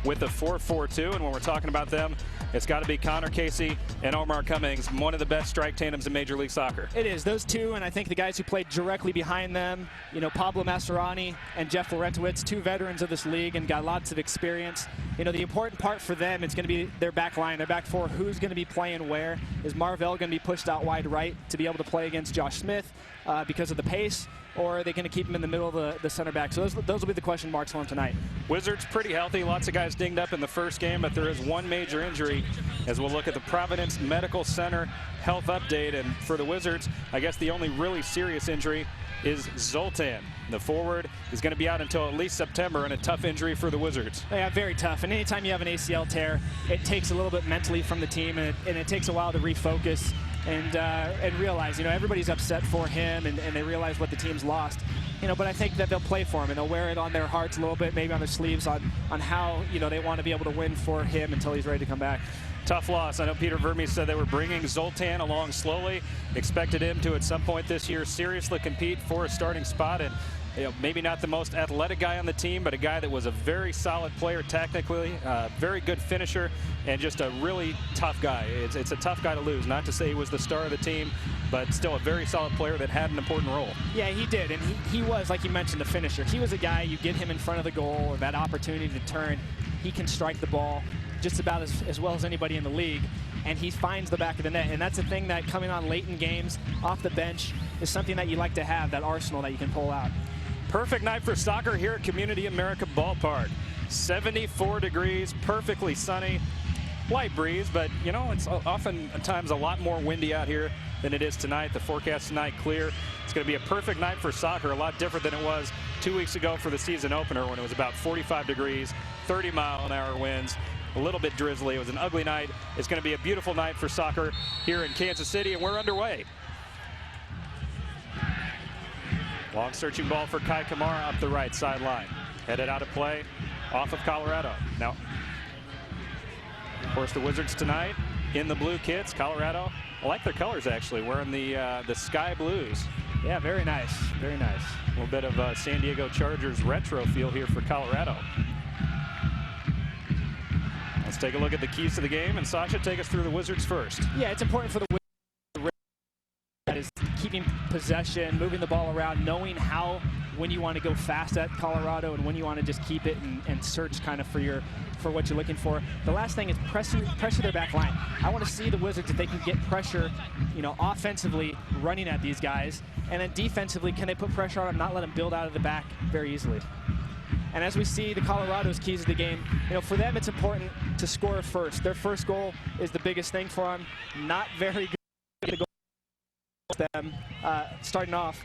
with the 4-4-2. And when we're talking about them, it's got to be Connor Casey and Omar Cummings, one of the best strike tandems in Major League Soccer. It is. Those two, and I think the guys who played directly behind them, you know, Pablo Mascherani and Jeff Laurentowicz, two veterans of this league and got lots of experience. You know, the important part for them is going to be their back line, their back four. Who's going to be playing where? Is Marvell going to be pushed out wide right to be able to play against Josh Smith because of the pace? Or are they going to keep him in the middle of the center back? So those will be the question marks for him tonight. Wizards pretty healthy. Lots of guys dinged up in the first game, but there is one major injury as we'll look at the Providence Medical Center health update. And for the Wizards, I guess the only really serious injury is Zoltan. The forward is going to be out until at least September, and a tough injury for the Wizards. Yeah, very tough. And anytime you have an ACL tear, it takes a little bit mentally from the team, and it takes a while to refocus and realize, you know, everybody's upset for him, and they realize what the team's lost. You know, but I think that they'll play for him, and they'll wear it on their hearts a little bit, maybe on their sleeves, on how, you know, they want to be able to win for him until he's ready to come back. Tough loss. I know Peter Vermes said they were bringing Zoltan along slowly. Expected him to, at some point this year, seriously compete for a starting spot. And you know, maybe not the most athletic guy on the team, but a guy that was a very solid player technically, very good finisher, and just a really tough guy. It's a tough guy to lose. Not to say he was the star of the team, but still a very solid player that had an important role. Yeah, he did, and he was, like you mentioned, the finisher. He was a guy, you get him in front of the goal or that opportunity to turn, he can strike the ball just about as well as anybody in the league, and he finds the back of the net. And that's a thing that coming on late in games off the bench is something that you like to have, that arsenal that you can pull out. Perfect night for soccer here at Community America Ballpark. 74 degrees, perfectly sunny, light breeze, but you know, it's oftentimes a lot more windy out here than it is tonight. The forecast tonight clear. It's going to be a perfect night for soccer, a lot different than it was 2 weeks ago for the season opener when it was about 45 degrees, 30-mile-an-hour winds, a little bit drizzly. It was an ugly night. It's going to be a beautiful night for soccer here in Kansas City, and we're underway. Long searching ball for Kai Kamara up the right sideline. Headed out of play off of Colorado. Now, of course, the Wizards tonight in the blue kits. Colorado, I like their colors actually, wearing the sky blues. Yeah, very nice, very nice. A little bit of San Diego Chargers retro feel here for Colorado. Let's take a look at the keys to the game, and Sasha, take us through the Wizards first. Yeah, it's important for the Wizards that is keeping possession, moving the ball around, knowing when you want to go fast at Colorado and when you want to just keep it and search kind of for what you're looking for. The last thing is pressure their back line. I want to see the Wizards if they can get pressure, you know, offensively running at these guys, and then defensively, can they put pressure on them, not let them build out of the back very easily. And as we see the Colorado's keys of the game, you know, for them it's important to score first. Their first goal is the biggest thing for them. Not very good them starting off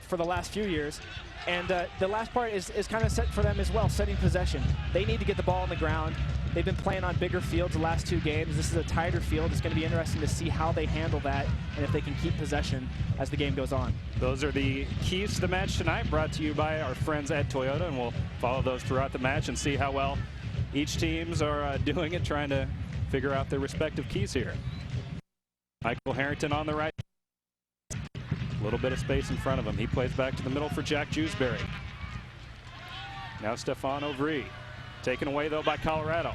for the last few years. And the last part is kind of set for them as well, setting possession. They need to get the ball on the ground. They've been playing on bigger fields the last two games. This is a tighter field. It's going to be interesting to see how they handle that and if they can keep possession as the game goes on. Those are the keys to the match tonight, brought to you by our friends at Toyota, and we'll follow those throughout the match and see how well each teams are doing it, trying to figure out their respective keys here. Michael Harrington on the right. A little bit of space in front of him. He plays back to the middle for Jack Jewsbury. Now Stefan Ovry. Taken away, though, by Colorado.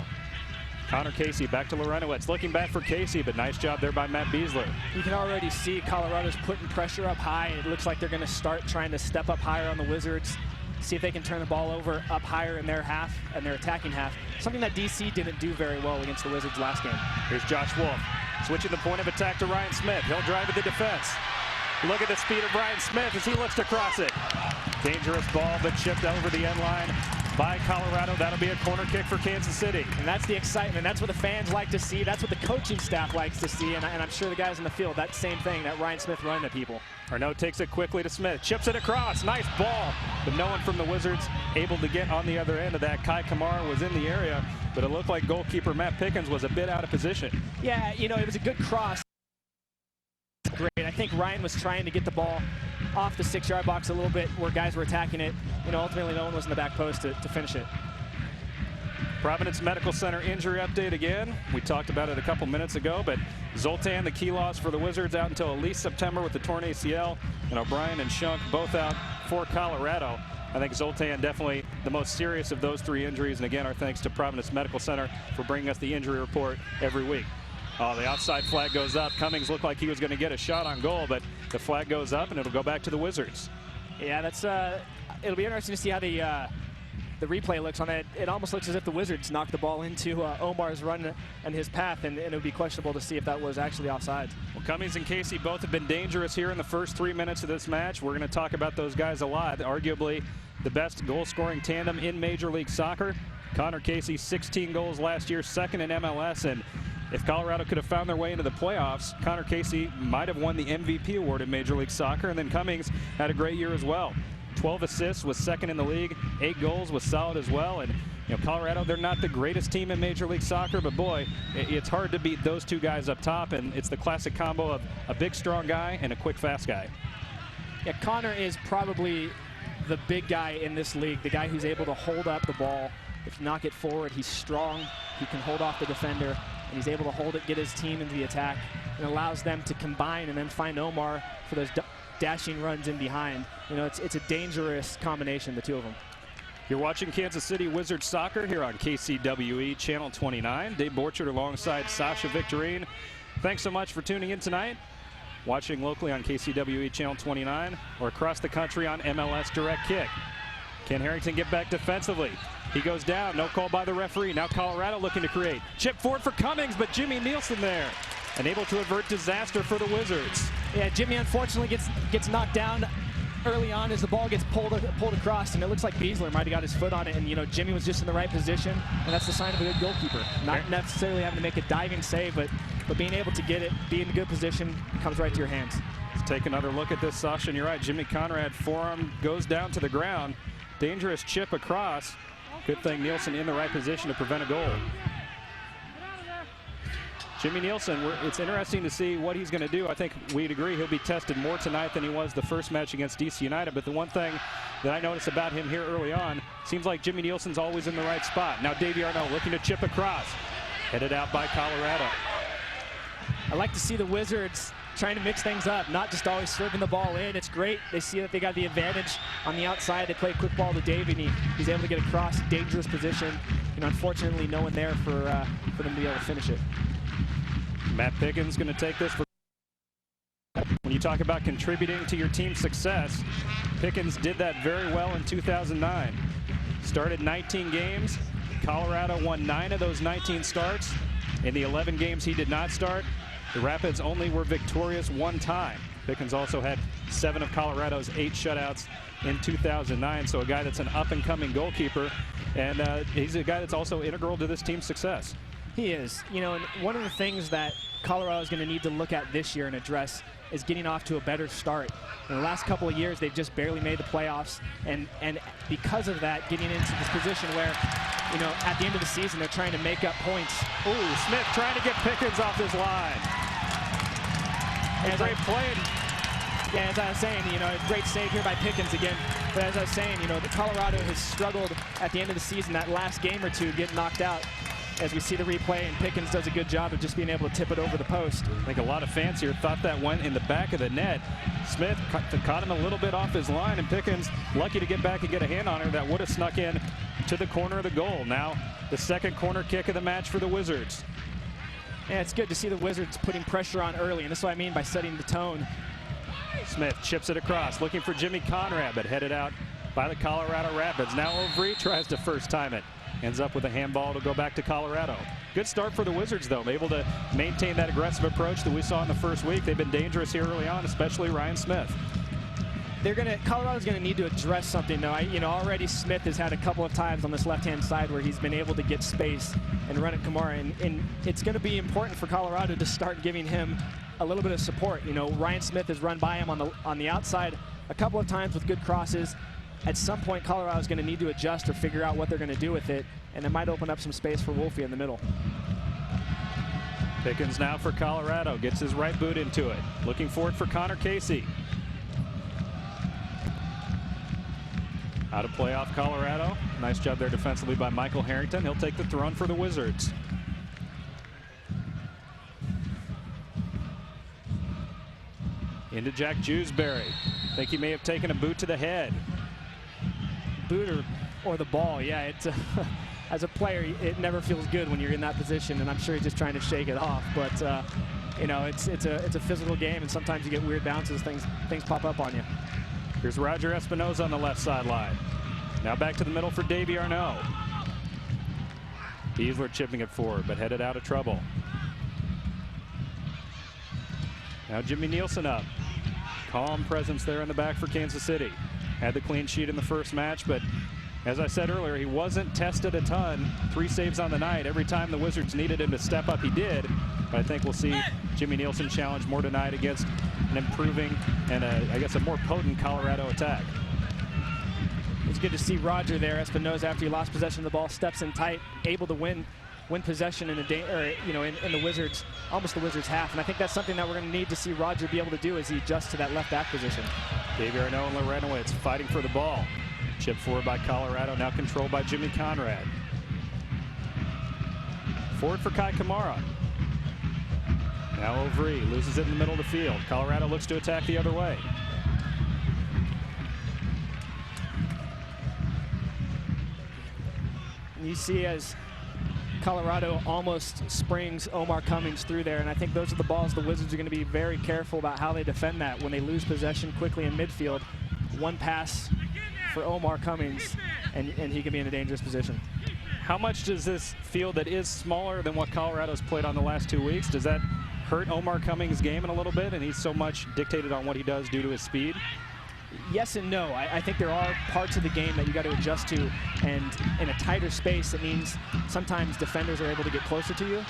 Connor Casey back to Laurentowicz. Looking back for Casey, but nice job there by Matt Beasley. You can already see Colorado's putting pressure up high. It looks like they're going to start trying to step up higher on the Wizards, see if they can turn the ball over up higher in their half and their attacking half. Something that DC didn't do very well against the Wizards last game. Here's Josh Wolf. Switching the point of attack to Ryan Smith. He'll drive at the defense. Look at the speed of Ryan Smith as he looks to cross it. Dangerous ball, but chipped over the end line by Colorado. That'll be a corner kick for Kansas City. And that's the excitement. That's what the fans like to see. That's what the coaching staff likes to see. And I'm sure the guys in the field, that same thing, that Ryan Smith running at people. Arnaud takes it quickly to Smith. Chips it across. Nice ball. But no one from the Wizards able to get on the other end of that. Kai Kamara was in the area, but it looked like goalkeeper Matt Pickens was a bit out of position. Yeah, you know, it was a good cross. Great. I think Ryan was trying to get the ball off the 6-yard box a little bit where guys were attacking it. You know, ultimately no one was in the back post to finish it. Providence Medical Center injury update again. We talked about it a couple minutes ago, but Zoltan, the key loss for the Wizards, out until at least September with the torn ACL, and O'Brien and Shunk both out for Colorado. I think Zoltan definitely the most serious of those 3 injuries. And again, our thanks to Providence Medical Center for bringing us the injury report every week. Oh, the outside flag goes up. Cummings looked like he was going to get a shot on goal, but the flag goes up and it'll go back to the Wizards. Yeah, that's it'll be interesting to see how the replay looks on it. It almost looks as if the Wizards knocked the ball into Omar's run and his path, and it would be questionable to see if that was actually offside. Well, Cummings and Casey both have been dangerous here in the first 3 minutes of this match. We're going to talk about those guys a lot. Arguably the best goal-scoring tandem in Major League Soccer. Connor Casey, 16 goals last year, second in MLS, and if Colorado could have found their way into the playoffs, Connor Casey might have won the MVP award in Major League Soccer, and then Cummings had a great year as well. 12 assists, was second in the league. 8 goals, was solid as well. And Colorado, they're not the greatest team in Major League Soccer, but boy, it's hard to beat those 2 guys up top, and it's the classic combo of a big, strong guy and a quick, fast guy. Yeah, Connor is probably the big guy in this league, the guy who's able to hold up the ball. If you knock it forward, he's strong, he can hold off the defender, and he's able to hold it, get his team into the attack, and allows them to combine and then find Omar for those dashing runs in behind. It's a dangerous combination, the 2 of them. You're watching Kansas City Wizards soccer here on KCWE Channel 29. Dave Borchard alongside Sasha Victorine. Thanks so much for tuning in tonight. Watching locally on KCWE Channel 29 or across the country on MLS Direct Kick. Can Harrington get back defensively? He goes down, no call by the referee. Now Colorado looking to create. Chip forward for Cummings, but Jimmy Nielsen there. Unable to avert disaster for the Wizards. Yeah, Jimmy unfortunately gets knocked down early on as the ball gets pulled across, and it looks like Beasler might have got his foot on it, and Jimmy was just in the right position, and that's the sign of a good goalkeeper. Not necessarily having to make a diving save, but being able to get it, be in a good position, comes right to your hands. Let's take another look at this, Sasha, and you're right. Jimmy Conrad, forearm goes down to the ground. Dangerous chip across. Good thing Nielsen in the right position to prevent a goal. Jimmy Nielsen, it's interesting to see what he's going to do. I think we'd agree he'll be tested more tonight than he was the first match against DC United. But the one thing that I noticed about him here early on, seems like Jimmy Nielsen's always in the right spot. Now Davey Arnault looking to chip across. Headed out by Colorado. I like to see the Wizards trying to mix things up, not just always serving the ball in. It's great. They see that they got the advantage on the outside. They play a quick ball to Davey, and he's able to get across, dangerous position. Unfortunately, no one there for them to be able to finish it. Matt Pickens going to take this. When you talk about contributing to your team's success, Pickens did that very well in 2009. Started 19 games. Colorado won 9 of those 19 starts. In the 11 games he did not start, the Rapids only were victorious 1 time. Pickens also had 7 of Colorado's 8 shutouts in 2009. So a guy that's an up-and-coming goalkeeper, and he's a guy that's also integral to this team's success. He is. And one of the things that Colorado is going to need to look at this year and address is getting off to a better start. In the last couple of years, they've just barely made the playoffs, and because of that, getting into this position where, at the end of the season, they're trying to make up points. Ooh, Smith trying to get Pickens off his line. And great play. Yeah, as I was saying, a great save here by Pickens again. But as I was saying, the Colorado has struggled at the end of the season, that last game or two, getting knocked out. As we see the replay, and Pickens does a good job of just being able to tip it over the post. I think a lot of fans here thought that went in the back of the net. Smith caught him a little bit off his line, and Pickens lucky to get back and get a hand on her. That would have snuck in to the corner of the goal. Now the second corner kick of the match for the Wizards. Yeah, it's good to see the Wizards putting pressure on early, and that's what I mean by setting the tone. Smith chips it across, looking for Jimmy Conrad, but headed out by the Colorado Rapids. Now Ovry tries to first time it. Ends up with a handball to go back to Colorado. Good start for the Wizards, though. Able to maintain that aggressive approach that we saw in the first week. They've been dangerous here early on, especially Ryan Smith. Colorado's going to need to address something, though. Already Smith has had a couple of times on this left-hand side where he's been able to get space and run at Kamara, and it's going to be important for Colorado to start giving him a little bit of support. Ryan Smith has run by him on the outside a couple of times with good crosses. At some point, Colorado is going to need to adjust or figure out what they're going to do with it, and it might open up some space for Wolfie in the middle. Pickens now for Colorado, gets his right boot into it. Looking forward for Connor Casey. Out of play off Colorado. Nice job there defensively by Michael Harrington. He'll take the throne for the Wizards. Into Jack Jewsbury. I think he may have taken a boot to the head. Boot or the ball. Yeah, it's as a player, it never feels good when you're in that position, and I'm sure he's just trying to shake it off. But you know, it's a physical game, and sometimes you get weird bounces, things pop up on you. Here's Roger Espinoza on the left sideline. Now back to the middle for Davey Arnaud. Beasler chipping it forward, but headed out of trouble. Now Jimmy Nielsen up. Calm presence there in the back for Kansas City. Had the clean sheet in the first match, but as I said earlier, he wasn't tested a ton. 3 saves on the night. Every time the Wizards needed him to step up, he did. But I think we'll see Jimmy Nielsen challenge more tonight against an improving and I guess a more potent Colorado attack. It's good to see Roger there. Espinoza, after he lost possession of the ball, steps in tight, able to win possession in the Wizards, almost the Wizards half. And I think that's something that we're going to need to see Roger be able to do as he adjusts to that left back position. Davey Arnaud and Lorenowitz fighting for the ball. Chip forward by Colorado, now controlled by Jimmy Conrad. Forward for Kai Kamara. Now Ovry loses it in the middle of the field. Colorado looks to attack the other way. You see as Colorado almost springs Omar Cummings through there, and I think those are the balls the Wizards are going to be very careful about how they defend that when they lose possession quickly in midfield. One pass for Omar Cummings, and he can be in a dangerous position. How much does this field that is smaller than what Colorado's played on the last 2 weeks, does that hurt Omar Cummings' game in a little bit, and he's so much dictated on what he does due to his speed? Yes and no. I think there are parts of the game that you got to adjust to, and in a tighter space, it means sometimes defenders are able to get closer to you.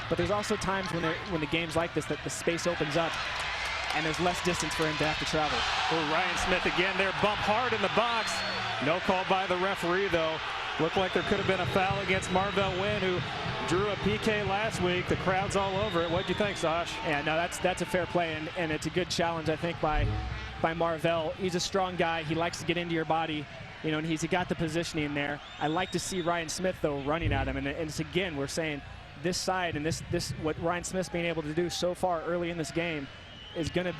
But there's also times when the game's like this that the space opens up and there's less distance for him to have to travel. Oh, Ryan Smith again there, bump hard in the box. No call by the referee though. Looked like there could have been a foul against Marvell Wynn, who drew a PK last week. The crowd's all over it. What'd you think, Sash? Yeah, no, that's a fair play, and it's a good challenge, I think, by Marvell. He's a strong guy. He likes to get into your body, you know, and he got the positioning there. I like to see Ryan Smith, though, running at him. And it's, again, we're saying this side and this what Ryan Smith's being able to do so far early in this game is going to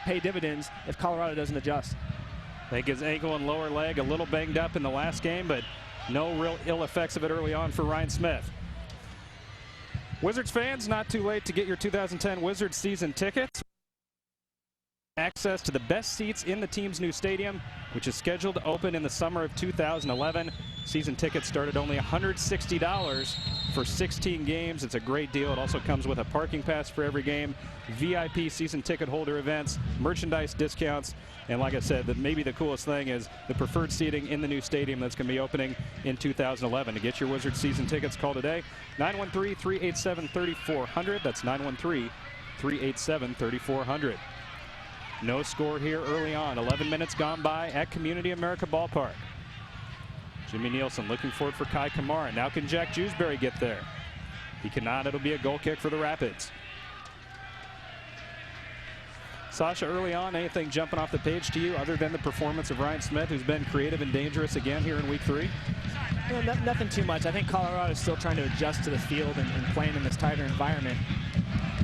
pay dividends if Colorado doesn't adjust. I think his ankle and lower leg a little banged up in the last game, but no real ill effects of it early on for Ryan Smith. Wizards fans, not too late to get your 2010 Wizards season tickets. Access to the best seats in the team's new stadium, which is scheduled to open in the summer of 2011. Season tickets start at only $160 for 16 games. It's a great deal. It also comes with a parking pass for every game, VIP season ticket holder events, merchandise discounts, and like I said, maybe the coolest thing is the preferred seating in the new stadium that's going to be opening in 2011. To get your Wizards season tickets, call today, 913-387-3400. That's 913-387-3400. No score here early on. 11 minutes gone by at Community America Ballpark. Jimmy Nielsen looking for it for Kai Kamara. Now can Jack Jewsbury get there? He cannot. It'll be a goal kick for the Rapids. Sasha, early on, anything jumping off the page to you other than the performance of Ryan Smith, who's been creative and dangerous again here in week 3? Well, nothing too much. I think Colorado is still trying to adjust to the field and playing in this tighter environment.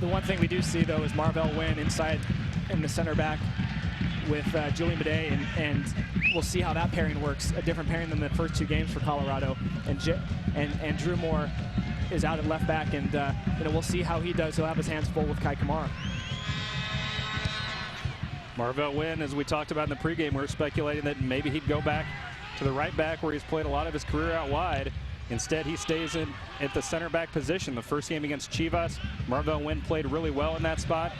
The one thing we do see, though, is Marvell Wynn inside in the center back with Julian Bidet, and we'll see how that pairing works. A different pairing than the first 2 games for Colorado. And Drew Moore is out at left back, and we'll see how he does. He'll have his hands full with Kai Kamara. Marvell Wynn, as we talked about in the pregame, we're speculating that maybe he'd go back to the right back where he's played a lot of his career out wide. Instead, he stays in at the center back position. The first game against Chivas, Marvell Wynn played really well in that spot.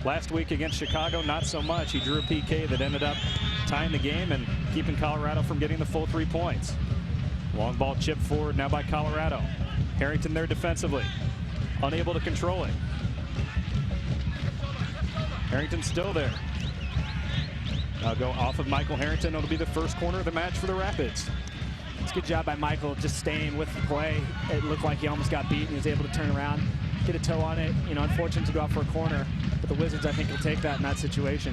Last week against Chicago, not so much. He drew a PK that ended up tying the game and keeping Colorado from getting the full 3 points. Long ball chipped forward now by Colorado. Harrington there defensively, unable to control it. Harrington still there. Now go off of Michael Harrington. It'll be the first corner of the match for the Rapids. It's a good job by Michael just staying with the play. It looked like he almost got beat, and he was able to turn around, get a toe on it. You know, unfortunate to go out for a corner, but the Wizards, I think, will take that in that situation.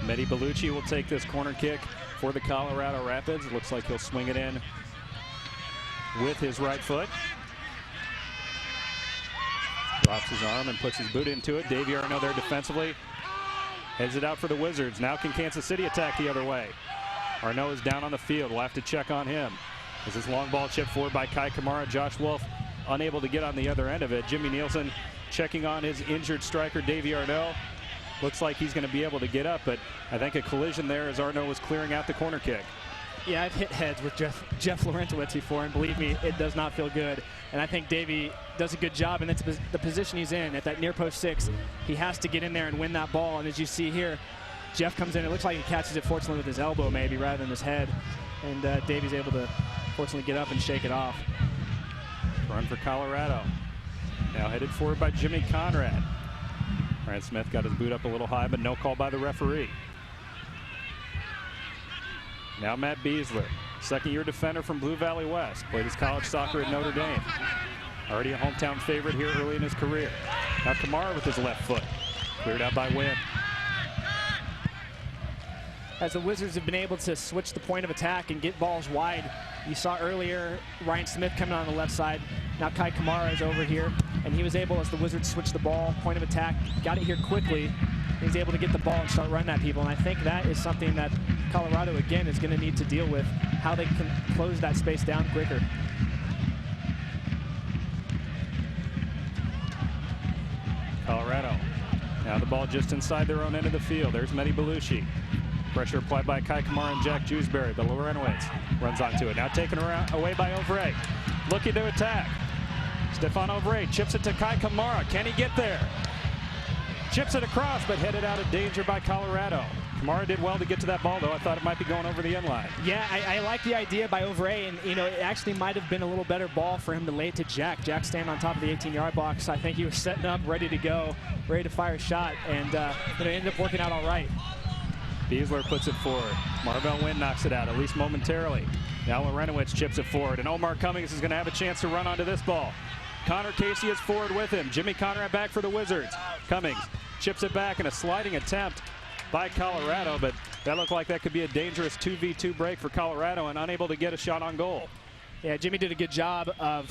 Mehdi Bellucci will take this corner kick for the Colorado Rapids. It looks like he'll swing it in with his right foot. Drops his arm and puts his boot into it. Davey Arnaud there defensively. Heads it out for the Wizards. Now can Kansas City attack the other way? Arnaud is down on the field. We'll have to check on him. As this long ball chipped forward by Kai Kamara, Josh Wolf unable to get on the other end of it. Jimmy Nielsen checking on his injured striker, Davey Arnaud. Looks like he's going to be able to get up, but I think a collision there as Arnaud was clearing out the corner kick. Yeah, I've hit heads with Jeff Larentowicz before, and believe me, it does not feel good. And I think Davey does a good job, and it's the position he's in at that near post 6. He has to get in there and win that ball, and as you see here, Jeff comes in. It looks like he catches it, fortunately, with his elbow maybe rather than his head, and Davey's able to fortunately get up and shake it off. Run for Colorado. Now headed forward by Jimmy Conrad. Ryan Smith got his boot up a little high, but no call by the referee. Now Matt Beasler, second-year defender from Blue Valley West. Played his college soccer at Notre Dame. Already a hometown favorite here early in his career. Now Kamara with his left foot. Cleared out by Wynn. As the Wizards have been able to switch the point of attack and get balls wide. You saw earlier Ryan Smith coming on the left side. Now Kai Kamara is over here, and he was able, as the Wizards switch the ball, point of attack, got it here quickly. He's able to get the ball and start running at people, and I think that is something that Colorado, again, is going to need to deal with, how they can close that space down quicker. Colorado. Now the ball just inside their own end of the field. There's Mehdi Belushi. Pressure applied by Kai Kamara and Jack Jewsbury, but Larentowicz runs onto it. Now taken away by Ovray. Looking to attack. Stefan Ovray chips it to Kai Kamara. Can he get there? Chips it across, but headed out of danger by Colorado. Kamara did well to get to that ball, though. I thought it might be going over the end line. Yeah, I like the idea by Ovray, and it actually might have been a little better ball for him to lay it to Jack. Jack standing on top of the 18-yard box. I think he was setting up, ready to go, ready to fire a shot, and it ended up working out all right. Beasler puts it forward. Marvell Wynn knocks it out, at least momentarily. Now Larentowicz chips it forward, and Omar Cummings is going to have a chance to run onto this ball. Connor Casey is forward with him. Jimmy Conrad back for the Wizards. Cummings chips it back in a sliding attempt by Colorado, but that looked like that could be a dangerous 2v2 break for Colorado and unable to get a shot on goal. Yeah, Jimmy did a good job of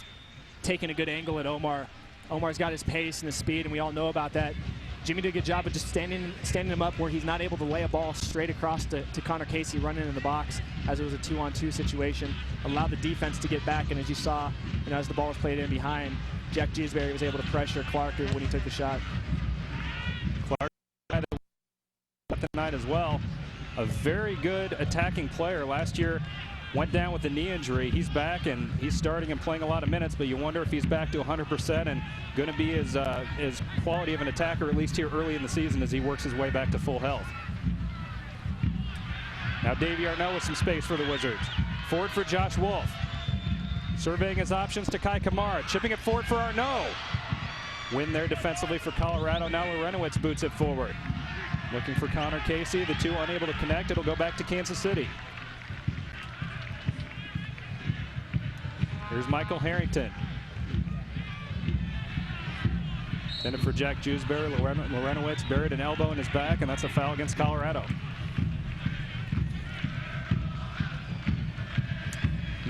taking a good angle at Omar. Omar's got his pace and his speed, and we all know about that. Jimmy did a good job of just standing him up where he's not able to lay a ball straight across to Connor Casey running in the box, as it was a 2-on-2 situation. Allowed the defense to get back, and as you saw, as the ball was played in behind, Jack Jewsbury was able to pressure Clark when he took the shot. Clark had the night as well. A very good attacking player. Last year went down with a knee injury. He's back and he's starting and playing a lot of minutes, but you wonder if he's back to 100% and going to be his quality of an attacker, at least here early in the season, as he works his way back to full health. Now Davey Arnaud with some space for the Wizards. Forward for Josh Wolf. Surveying his options to Kai Kamara. Chipping it forward for Arnaud. Win there defensively for Colorado. Now Larentowicz boots it forward. Looking for Connor Casey. The two unable to connect. It'll go back to Kansas City. Here's Michael Harrington. Intended for Jack Jewsbury. Larentowicz buried an elbow in his back, and that's a foul against Colorado.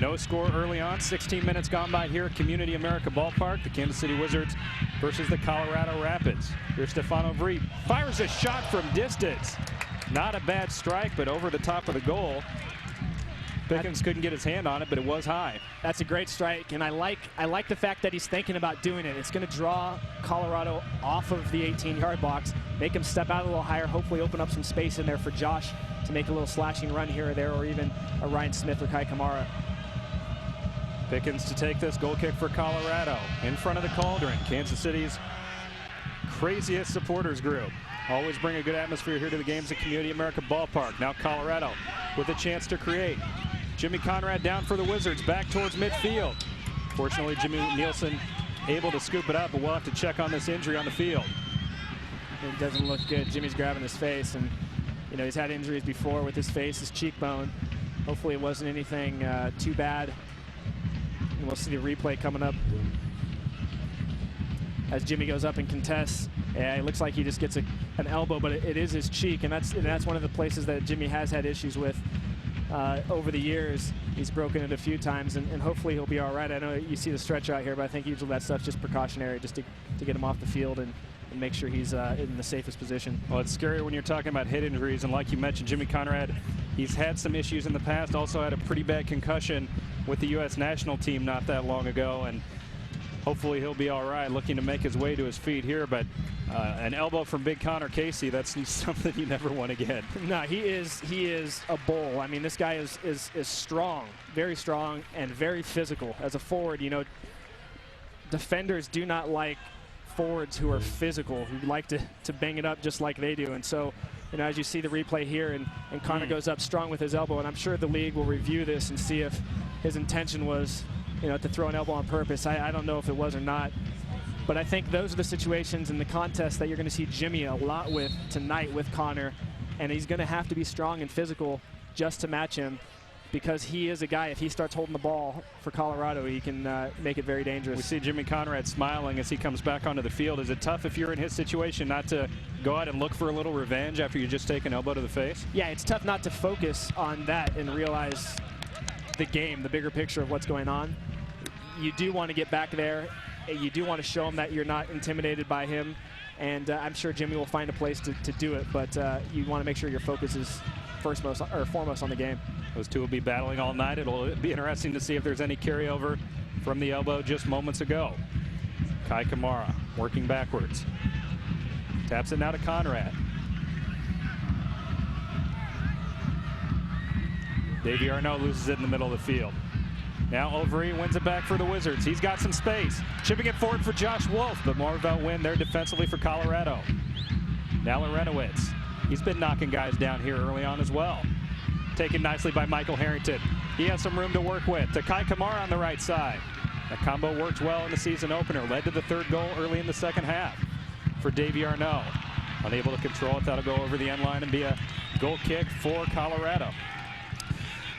No score early on. 16 minutes gone by here at Community America Ballpark. The Kansas City Wizards versus the Colorado Rapids. Here's Stefan Ovray. Fires a shot from distance. Not a bad strike, but over the top of the goal. Pickens couldn't get his hand on it, but it was high. That's a great strike, and I like the fact that he's thinking about doing it. It's going to draw Colorado off of the 18-yard box, make him step out a little higher, hopefully open up some space in there for Josh to make a little slashing run here or there, or even a Ryan Smith or Kai Kamara. Pickens to take this goal kick for Colorado in front of the Cauldron, Kansas City's craziest supporters group. Always bring a good atmosphere here to the games at Community America Ballpark. Now Colorado with a chance to create. Jimmy Conrad down for the Wizards, back towards midfield. Fortunately, Jimmy Nielsen able to scoop it up, but we'll have to check on this injury on the field. It doesn't look good. Jimmy's grabbing his face, and he's had injuries before with his face, his cheekbone. Hopefully it wasn't anything too bad. And we'll see the replay coming up as Jimmy goes up and contests. Yeah, it looks like he just gets an elbow, but it is his cheek, and that's one of the places that Jimmy has had issues with over the years. He's broken it a few times, and hopefully he'll be all right. I know you see the stretcher out here, but I think usually that stuff's just precautionary, just to get him off the field and make sure he's in the safest position. Well, it's scary when you're talking about head injuries, and like you mentioned, Jimmy Conrad, he's had some issues in the past, also had a pretty bad concussion with the U.S. national team not that long ago, and hopefully he'll be all right, looking to make his way to his feet here. But an elbow from big Connor Casey, that's something you never want to get. No, he is a bull. I mean, this guy is strong, very strong, and very physical. As a forward, you know, defenders do not like forwards who are physical, who like to bang it up just like they do. And so, you know, as you see the replay here, and Connor goes up strong with his elbow, and I'm sure the league will review this and see if his intention was, you know, to throw an elbow on purpose. I don't know if it was or not. But I think those are the situations in the contest that you're going to see Jimmy a lot with tonight with Connor. And he's going to have to be strong and physical just to match him, because he is a guy, if he starts holding the ball for Colorado, he can make it very dangerous. We see Jimmy Conrad smiling as he comes back onto the field. Is it tough if you're in his situation not to go out and look for a little revenge after you just take an elbow to the face? Yeah, it's tough not to focus on that and realize the game, the bigger picture of what's going on. You do want to get back there. You do want to show him that you're not intimidated by him. And I'm sure Jimmy will find a place to do it, but you want to make sure your focus is foremost on the game. Those two will be battling all night. It'll be interesting to see if there's any carryover from the elbow just moments ago. Kai Kamara working backwards. Taps it now to Conrad. Davey Arnault loses it in the middle of the field. Now Overy wins it back for the Wizards. He's got some space. Chipping it forward for Josh Wolf, but more about win there defensively for Colorado. Now Larentowicz. He's been knocking guys down here early on as well. Taken nicely by Michael Harrington. He has some room to work with. To Kai Kamara on the right side. That combo worked well in the season opener. Led to the third goal early in the second half for Davey Arnault. Unable to control it. That'll go over the end line and be a goal kick for Colorado.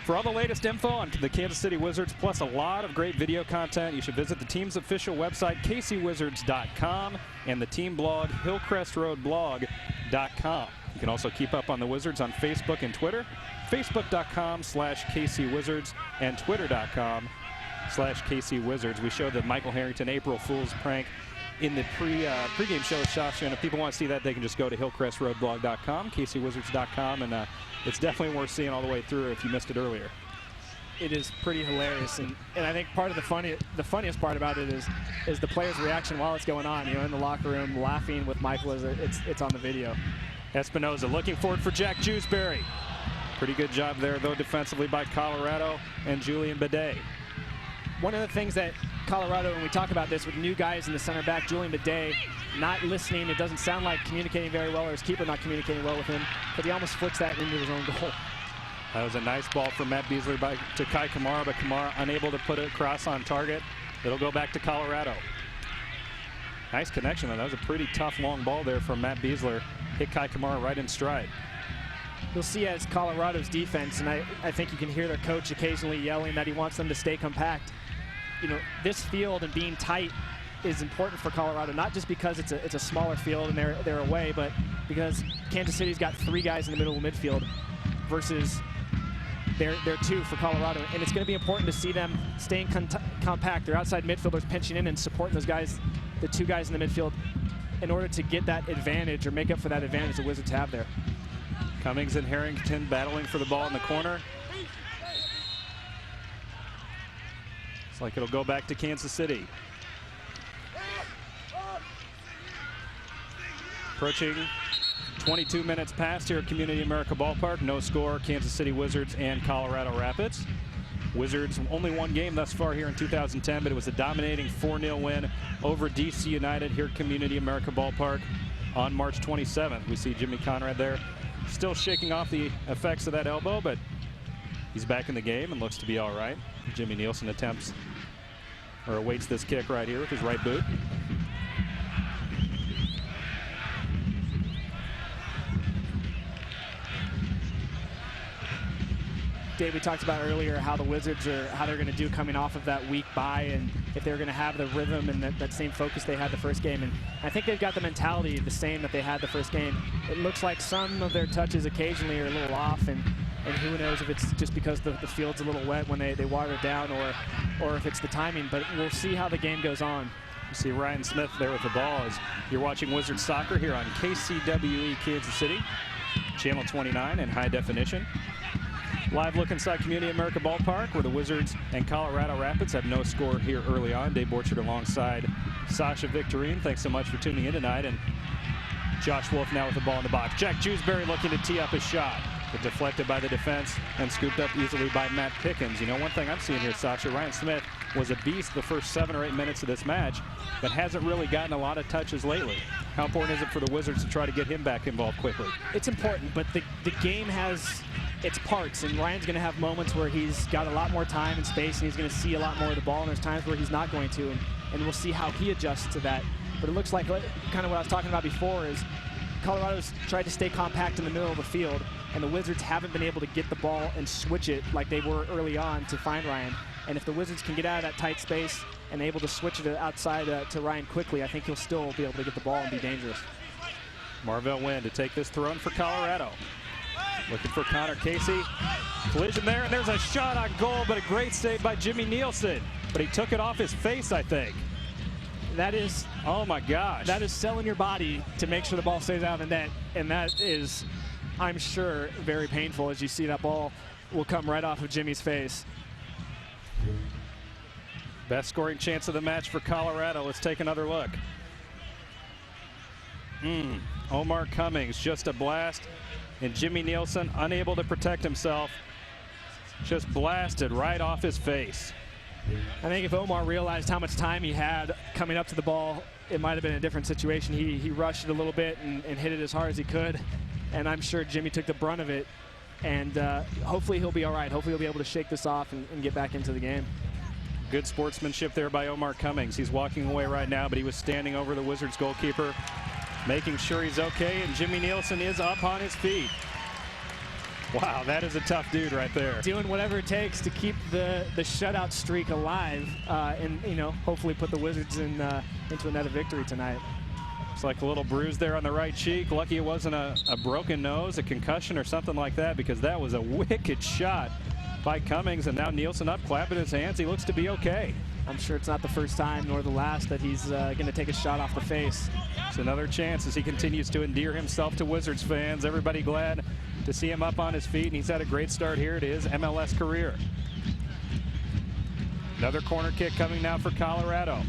For all the latest info on the Kansas City Wizards, plus a lot of great video content, you should visit the team's official website, kcwizards.com, and the team blog, hillcrestroadblog.com. You can also keep up on the Wizards on Facebook and Twitter, facebook.com/KCWizards and twitter.com/KCWizards. We showed the Michael Harrington April Fool's prank in the pregame show with Shasha, and if people want to see that, they can just go to hillcrestroadblog.com, kcwizards.com, and it's definitely worth seeing all the way through if you missed it earlier. It is pretty hilarious, and I think part of the funniest part about it is the players' reaction while it's going on. You know, in the locker room, laughing with Michael as it's on the video. Espinoza looking forward for Jack Jewsbury. Pretty good job there, though, defensively by Colorado and Julian Bidet. One of the things that Colorado, and we talk about this with new guys in the center back, Julian Bidet, not listening. It doesn't sound like communicating very well, or his keeper not communicating well with him, but he almost flicks that into his own goal. That was a nice ball from Matt Beasler to Kai Kamara, but Kamara unable to put it across on target. It'll go back to Colorado. Nice connection, though. That was a pretty tough long ball there from Matt Beasler. Hit Kai Kamara right in stride. You'll see as Colorado's defense, and I think you can hear their coach occasionally yelling that he wants them to stay compact. You know, this field and being tight is important for Colorado, not just because it's a smaller field and they're away, but because Kansas City's got 3 guys in the middle of the midfield versus they're 2 for Colorado, and it's going to be important to see them staying compact. They're outside midfielders pinching in and supporting those guys, the 2 guys in the midfield, in order to get that advantage or make up for that advantage the Wizards have there. Cummings and Harrington battling for the ball in the corner. It's like it'll go back to Kansas City. Approaching 22 minutes past here at Community America Ballpark. No score, Kansas City Wizards and Colorado Rapids. Wizards only one game thus far here in 2010, but it was a dominating 4-0 win over DC United here at Community America Ballpark on March 27th. We see Jimmy Conrad there still shaking off the effects of that elbow, but he's back in the game and looks to be all right. Jimmy Nielsen awaits this kick right here with his right boot. Dave, we talked about earlier how the Wizards how they're going to do coming off of that week bye, and if they're going to have the rhythm and that same focus they had the first game. And I think they've got the mentality the same that they had the first game. It looks like some of their touches occasionally are a little off, and who knows if it's just because the field's a little wet when they water it down, or if it's the timing. But we'll see how the game goes on. You see Ryan Smith there with the ball as you're watching Wizards soccer here on KCWE Kansas City, Channel 29 in high definition. Live look inside Community America Ballpark, where the Wizards and Colorado Rapids have no score here early on. Dave Borchert alongside Sasha Victorine. Thanks so much for tuning in tonight. And Josh Wolf now with the ball in the box. Jack Jewsbury looking to tee up his shot, but deflected by the defense and scooped up easily by Matt Pickens. You know, one thing I'm seeing here, Sasha, Ryan Smith was a beast the first 7 or 8 minutes of this match, but hasn't really gotten a lot of touches lately. How important is it for the Wizards to try to get him back involved quickly? It's important, but the game has its parts, and Ryan's going to have moments where he's got a lot more time and space, and he's going to see a lot more of the ball, and there's times where he's not going to, and we'll see how he adjusts to that. But it looks like kind of what I was talking about before is Colorado's tried to stay compact in the middle of the field, and the Wizards haven't been able to get the ball and switch it like they were early on to find Ryan. And if the Wizards can get out of that tight space and able to switch it outside to Ryan quickly, I think he'll still be able to get the ball and be dangerous. Marvell Wynn to take this throw in for Colorado. Looking for Connor Casey. Collision there, and there's a shot on goal, but a great save by Jimmy Nielsen. But he took it off his face, I think. That is, oh my gosh. That is selling your body to make sure the ball stays out of the net. And that is, I'm sure, very painful as you see that ball will come right off of Jimmy's face. Best scoring chance of the match for Colorado. Let's take another look. Omar Cummings, just a blast. And Jimmy Nielsen, unable to protect himself, just blasted right off his face. I think if Omar realized how much time he had coming up to the ball, it might have been a different situation. He rushed it a little bit and hit it as hard as he could. And I'm sure Jimmy took the brunt of it. And hopefully he'll be all right. Hopefully he'll be able to shake this off and get back into the game. Good sportsmanship there by Omar Cummings. He's walking away right now, but he was standing over the Wizards goalkeeper, making sure he's okay, and Jimmy Nielsen is up on his feet. Wow, that is a tough dude right there. Doing whatever it takes to keep the shutout streak alive, and hopefully put the Wizards into another victory tonight. It's like a little bruise there on the right cheek. Lucky it wasn't a broken nose, a concussion, or something like that, because that was a wicked shot by Cummings, and now Nielsen up, clapping his hands. He looks to be okay. I'm sure it's not the first time nor the last that he's going to take a shot off the face. It's another chance as he continues to endear himself to Wizards fans. Everybody glad to see him up on his feet, and he's had a great start here to his MLS career. Another corner kick coming now for Colorado.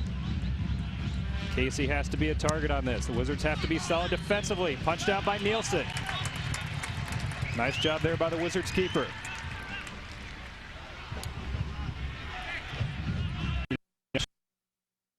Casey has to be a target on this. The Wizards have to be solid defensively. Punched out by Nielsen. Nice job there by the Wizards keeper.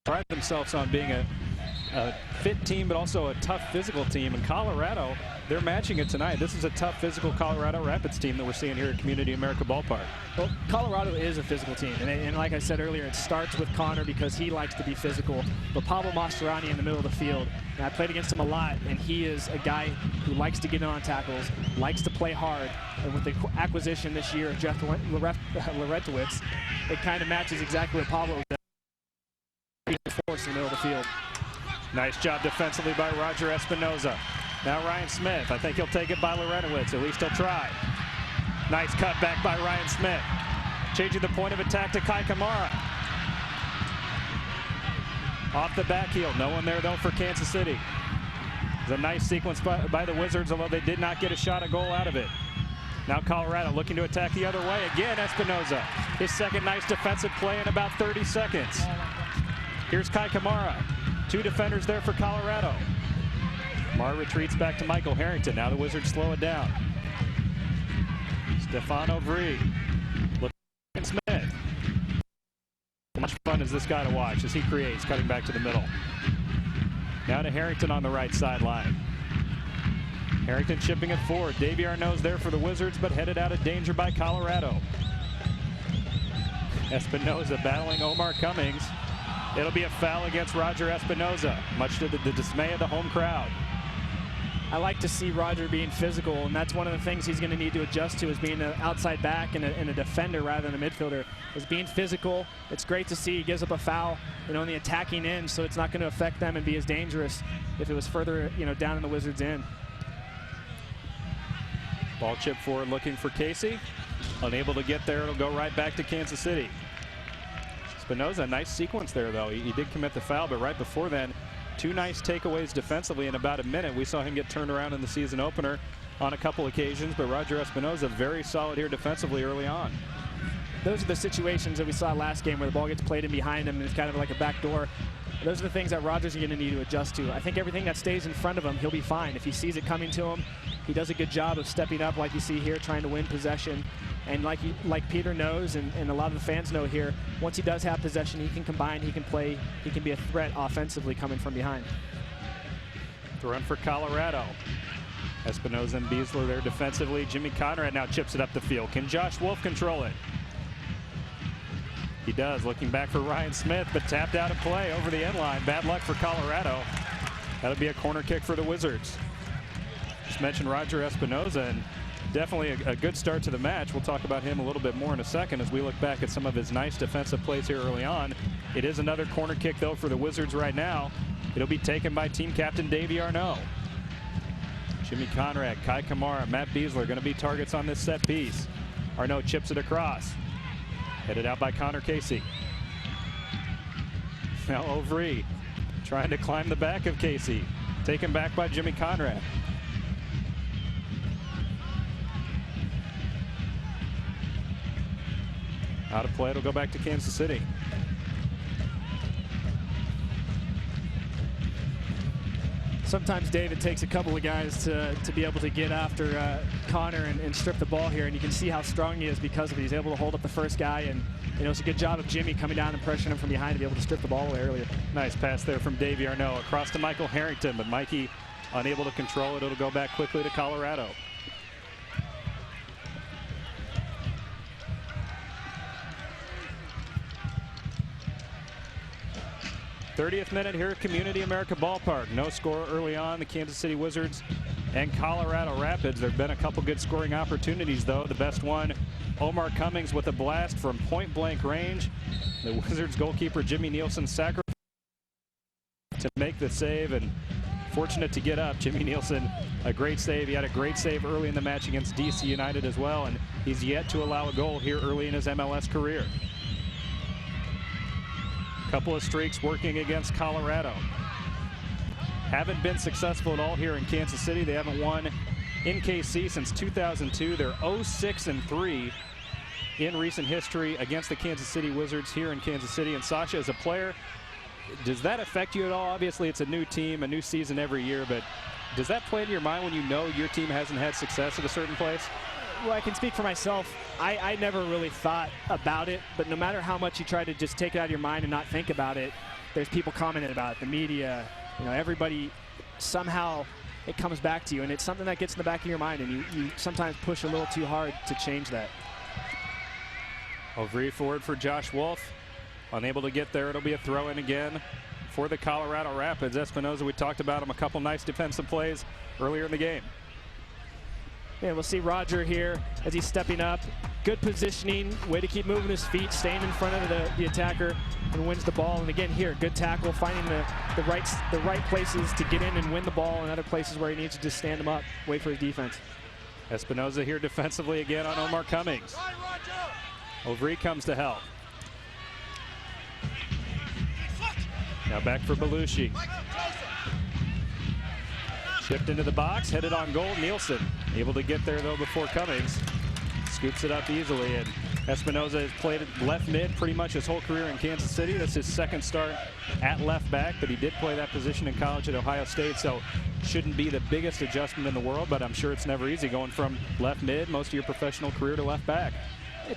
Pride themselves on being a fit team, but also a tough physical team. In Colorado, they're matching it tonight. This is a tough physical Colorado Rapids team that we're seeing here at Community America Ballpark. Well, Colorado is a physical team, and like I said earlier, it starts with Connor because he likes to be physical. But Pablo Mastroeni in the middle of the field, and I played against him a lot, and he is a guy who likes to get in on tackles, likes to play hard. And with the acquisition this year of Jeff Laretowicz, it kind of matches exactly what Pablo does. Force in the middle of the field. Nice job defensively by Roger Espinoza. Now Ryan Smith. I think he'll take it by Laretowicz. At least he'll try. Nice cut back by Ryan Smith. Changing the point of attack to Kai Kamara. Off the back heel. No one there though for Kansas City. It's a nice sequence by the Wizards, although they did not get a shot at goal out of it. Now Colorado looking to attack the other way. Again, Espinoza. His second nice defensive play in about 30 seconds. Here's Kai Kamara. 2 defenders there for Colorado. Kamara retreats back to Michael Harrington. Now the Wizards slow it down. Stefano Vree. Looking at Smith. How much fun is this guy to watch as he creates, cutting back to the middle. Now to Harrington on the right sideline. Harrington chipping it forward. Davey Arnaud's there for the Wizards, but headed out of danger by Colorado. Espinoza battling Omar Cummings. It'll be a foul against Roger Espinoza, much to the dismay of the home crowd. I like to see Roger being physical, and that's one of the things he's going to need to adjust to, is being an outside back and a defender rather than a midfielder, is being physical. It's great to see he gives up a foul, in the attacking end, so it's not going to affect them and be as dangerous if it was further, down in the Wizards' end. Ball chip forward looking for Casey. Unable to get there, it'll go right back to Kansas City. Espinoza, nice sequence there, though. He did commit the foul, but right before then, 2 nice takeaways defensively in about a minute. We saw him get turned around in the season opener on a couple occasions, but Roger Espinoza very solid here defensively early on. Those are the situations that we saw last game where the ball gets played in behind him and it's kind of like a back door. Those are the things that Rogers is going to need to adjust to. I think everything that stays in front of him, he'll be fine. If he sees it coming to him, he does a good job of stepping up like you see here, trying to win possession. And like Peter knows and a lot of the fans know here, once he does have possession, he can combine, he can play, he can be a threat offensively coming from behind. The run for Colorado. Espinoza and Besler there defensively. Jimmy Conrad now chips it up the field. Can Josh Wolf control it? He does, looking back for Ryan Smith, but tapped out of play over the end line. Bad luck for Colorado. That'll be a corner kick for the Wizards. Just mentioned Roger Espinoza, and definitely a good start to the match. We'll talk about him a little bit more in a second as we look back at some of his nice defensive plays here early on. It is another corner kick, though, for the Wizards right now. It'll be taken by team captain Davey Arnaud. Jimmy Conrad, Kai Kamara, Matt Besler going to be targets on this set piece. Arnaud chips it across. Headed out by Connor Casey. Now Ovry trying to climb the back of Casey. Taken back by Jimmy Conrad. Out of play, it'll go back to Kansas City. Sometimes David takes a couple of guys to be able to get after Connor and strip the ball here, and you can see how strong he is because of it. He's able to hold up the first guy, and it's a good job of Jimmy coming down and pressuring him from behind to be able to strip the ball away earlier. Nice pass there from Davey Arnaud across to Michael Harrington, but Mikey unable to control it. It'll go back quickly to Colorado. '30th minute here at Community America Ballpark. No score early on. The Kansas City Wizards and Colorado Rapids. There have been a couple good scoring opportunities, though. The best one, Omar Cummings with a blast from point-blank range. The Wizards goalkeeper Jimmy Nielsen sacrificed to make the save, and fortunate to get up. Jimmy Nielsen, a great save. He had a great save early in the match against DC United as well, and he's yet to allow a goal here early in his MLS career. Couple of streaks working against Colorado. Haven't been successful at all here in Kansas City. They haven't won in KC since 2002. They're 0-6-3 in recent history against the Kansas City Wizards here in Kansas City. And Sasha, as a player, does that affect you at all? Obviously, it's a new team, a new season every year, but does that play in your mind when you know your team hasn't had success at a certain place? Well, I can speak for myself. I never really thought about it, but no matter how much you try to just take it out of your mind and not think about it, there's people commenting about it, the media, everybody, somehow it comes back to you, and it's something that gets in the back of your mind, and you sometimes push a little too hard to change that. Ovry forward for Josh Wolf. Unable to get there. It'll be a throw-in again for the Colorado Rapids. Espinoza, we talked about him, a couple nice defensive plays earlier in the game. Yeah, we'll see Roger here as he's stepping up. Good positioning, way to keep moving his feet, staying in front of the attacker, and wins the ball. And again here, good tackle, finding the right places to get in and win the ball, and other places where he needs to just stand him up, wait for his defense. Espinoza here defensively again on Omar Cummings. Ovry comes to help. Now back for Belushi. Chipped into the box, headed on goal. Nielsen able to get there, though, before Cummings. Scoops it up easily, and Espinoza has played left mid pretty much his whole career in Kansas City. That's his second start at left back, but he did play that position in college at Ohio State, so shouldn't be the biggest adjustment in the world, but I'm sure it's never easy going from left mid most of your professional career to left back.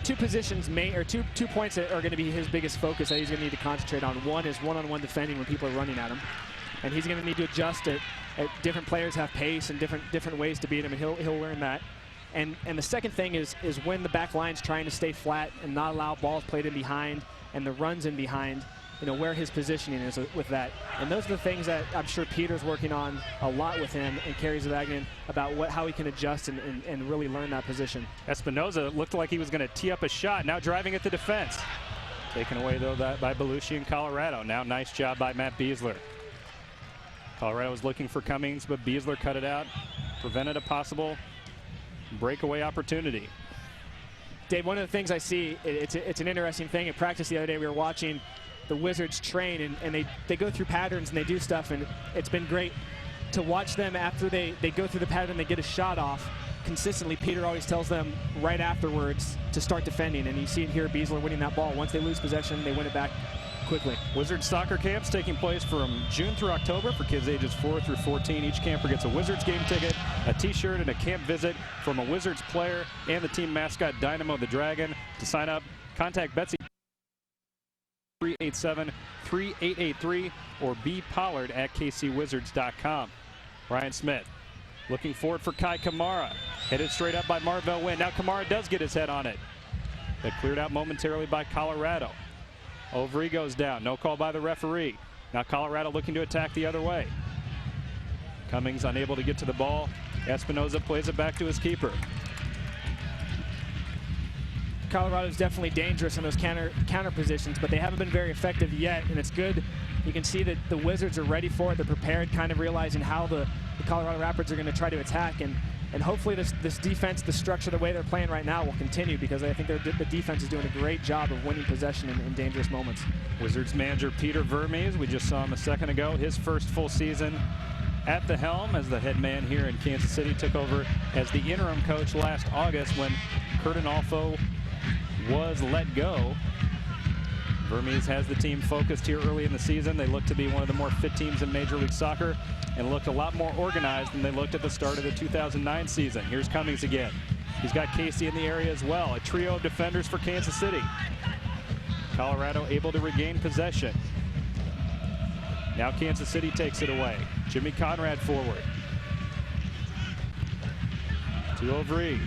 Two positions, two points that are going to be his biggest focus that he's going to need to concentrate on. One is one-on-one defending when people are running at him, and he's going to need to adjust it. Different players have pace and different ways to beat him, and he'll learn that. And the second thing is when the back line's trying to stay flat and not allow balls played in behind and the runs in behind, where his positioning is with that. And those are the things that I'm sure Peter's working on a lot with him and Kerry Zavagnin about how he can adjust and really learn that position. Espinoza looked like he was going to tee up a shot, now driving at the defense. Taken away, though, that by Belushi in Colorado. Now nice job by Matt Besler. Colorado was looking for Cummings, but Besler cut it out, prevented a possible breakaway opportunity. Dave, one of the things I see, it's an interesting thing. In practice the other day, we were watching the Wizards train, and they go through patterns and they do stuff, and it's been great to watch them after they go through the pattern, they get a shot off consistently. Peter always tells them right afterwards to start defending, and you see it here, Besler winning that ball. Once they lose possession, they win it back quickly. Wizards soccer camps taking place from June through October for kids ages 4 through 14. Each camper gets a Wizards game ticket, a t-shirt, and a camp visit from a Wizards player and the team mascot Dynamo the Dragon. To sign up, contact Betsy 387-3883 or bpollard@kcwizards.com. Ryan Smith looking forward for Kai Kamara. Headed straight up by Marvell Wynn. Now Kamara does get his head on it. But cleared out momentarily by Colorado. Overy goes down. No call by the referee. Now Colorado looking to attack the other way. Cummings unable to get to the ball. Espinoza plays it back to his keeper. Colorado's definitely dangerous in those counter positions, but they haven't been very effective yet, and it's good. You can see that the Wizards are ready for it. They're prepared, kind of realizing how the Colorado Rapids are going to try to attack, and hopefully this defense, the structure, the way they're playing right now will continue, because I think the defense is doing a great job of winning possession in dangerous moments. Wizards manager Peter Vermes, we just saw him a second ago, his first full season at the helm as the head man here in Kansas City. Took over as the interim coach last August when Curt Onalfo was let go. Vermes has the team focused here early in the season. They look to be one of the more fit teams in Major League Soccer and looked a lot more organized than they looked at the start of the 2009 season. Here's Cummings again. He's got Casey in the area as well. A trio of defenders for Kansas City. Colorado able to regain possession. Now Kansas City takes it away. Jimmy Conrad forward. To Overy.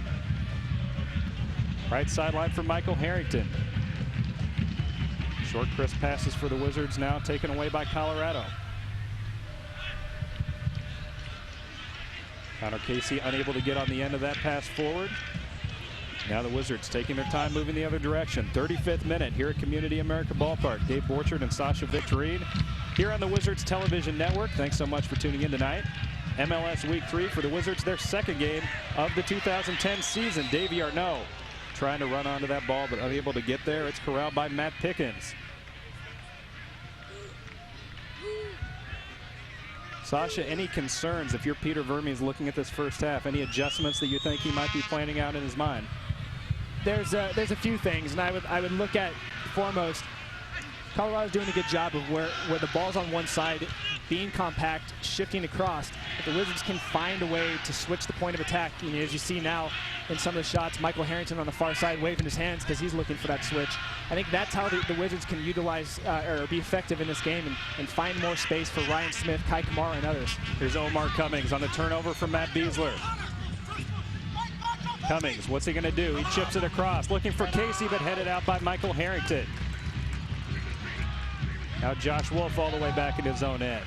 Right sideline for Michael Harrington. Short, crisp passes for the Wizards now taken away by Colorado. Connor Casey unable to get on the end of that pass forward. Now the Wizards taking their time moving the other direction. 35th minute here at Community America Ballpark. Dave Borchard and Sasha Victorine here on the Wizards Television Network. Thanks so much for tuning in tonight. MLS Week 3 for the Wizards, their second game of the 2010 season. Davey Arnaud trying to run onto that ball but unable to get there. It's corralled by Matt Pickens. Sasha, any concerns if you're Peter Vermes looking at this first half? Any adjustments that you think he might be planning out in his mind? There's a few things, and I would look at foremost, Colorado's doing a good job of where the ball's on one side, being compact, shifting across. But the Wizards can find a way to switch the point of attack. You know, as you see now in some of the shots, Michael Harrington on the far side waving his hands because he's looking for that switch. I think that's how the Wizards can utilize or be effective in this game and find more space for Ryan Smith, Kai Kamara, and others. Here's Omar Cummings on the turnover from Matt Besler. Cummings, what's he going to do? He chips it across, looking for Casey, but headed out by Michael Harrington. Now Josh Wolf all the way back in his own end.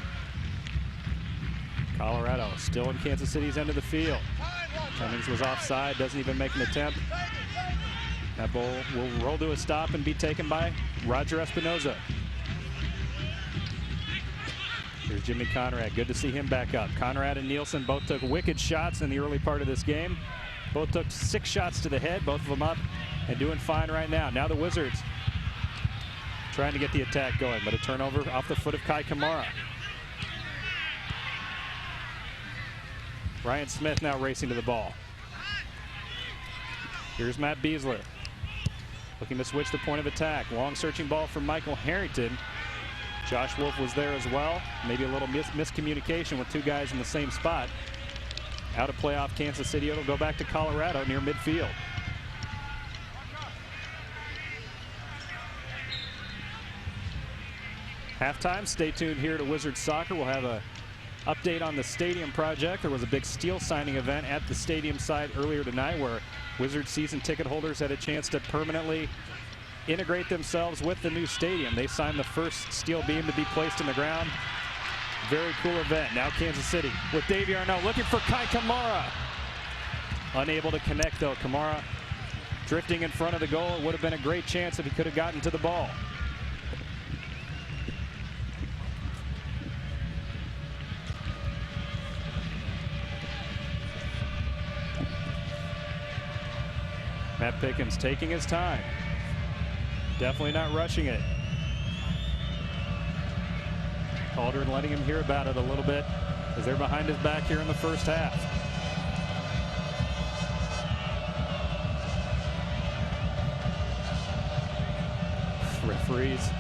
Colorado still in Kansas City's end of the field. Cummings was offside, doesn't even make an attempt. That ball will roll to a stop and be taken by Roger Espinoza. Here's Jimmy Conrad. Good to see him back up. Conrad and Nielsen both took wicked shots in the early part of this game. Both took 6 shots to the head, both of them up and doing fine right now. Now the Wizards trying to get the attack going, but a turnover off the foot of Kai Kamara. Ryan Smith now racing to the ball. Here's Matt Besler. Looking to switch the point of attack. Long searching ball from Michael Harrington. Josh Wolf was there as well. Maybe a little miscommunication with 2 guys in the same spot. Out of play off Kansas City. It'll go back to Colorado near midfield. Halftime. Stay tuned here to Wizards Soccer. We'll have a update on the stadium project. There was a big steel signing event at the stadium site earlier tonight where Wizards season ticket holders had a chance to permanently integrate themselves with the new stadium. They signed the first steel beam to be placed in the ground. Very cool event. Now Kansas City with Davey Arnaud looking for Kai Kamara. Unable to connect though. Kamara drifting in front of the goal. It would have been a great chance if he could have gotten to the ball. Matt Pickens taking his time. Definitely not rushing it. Calderon letting him hear about it a little bit as they're behind his back here in the first half. Referees,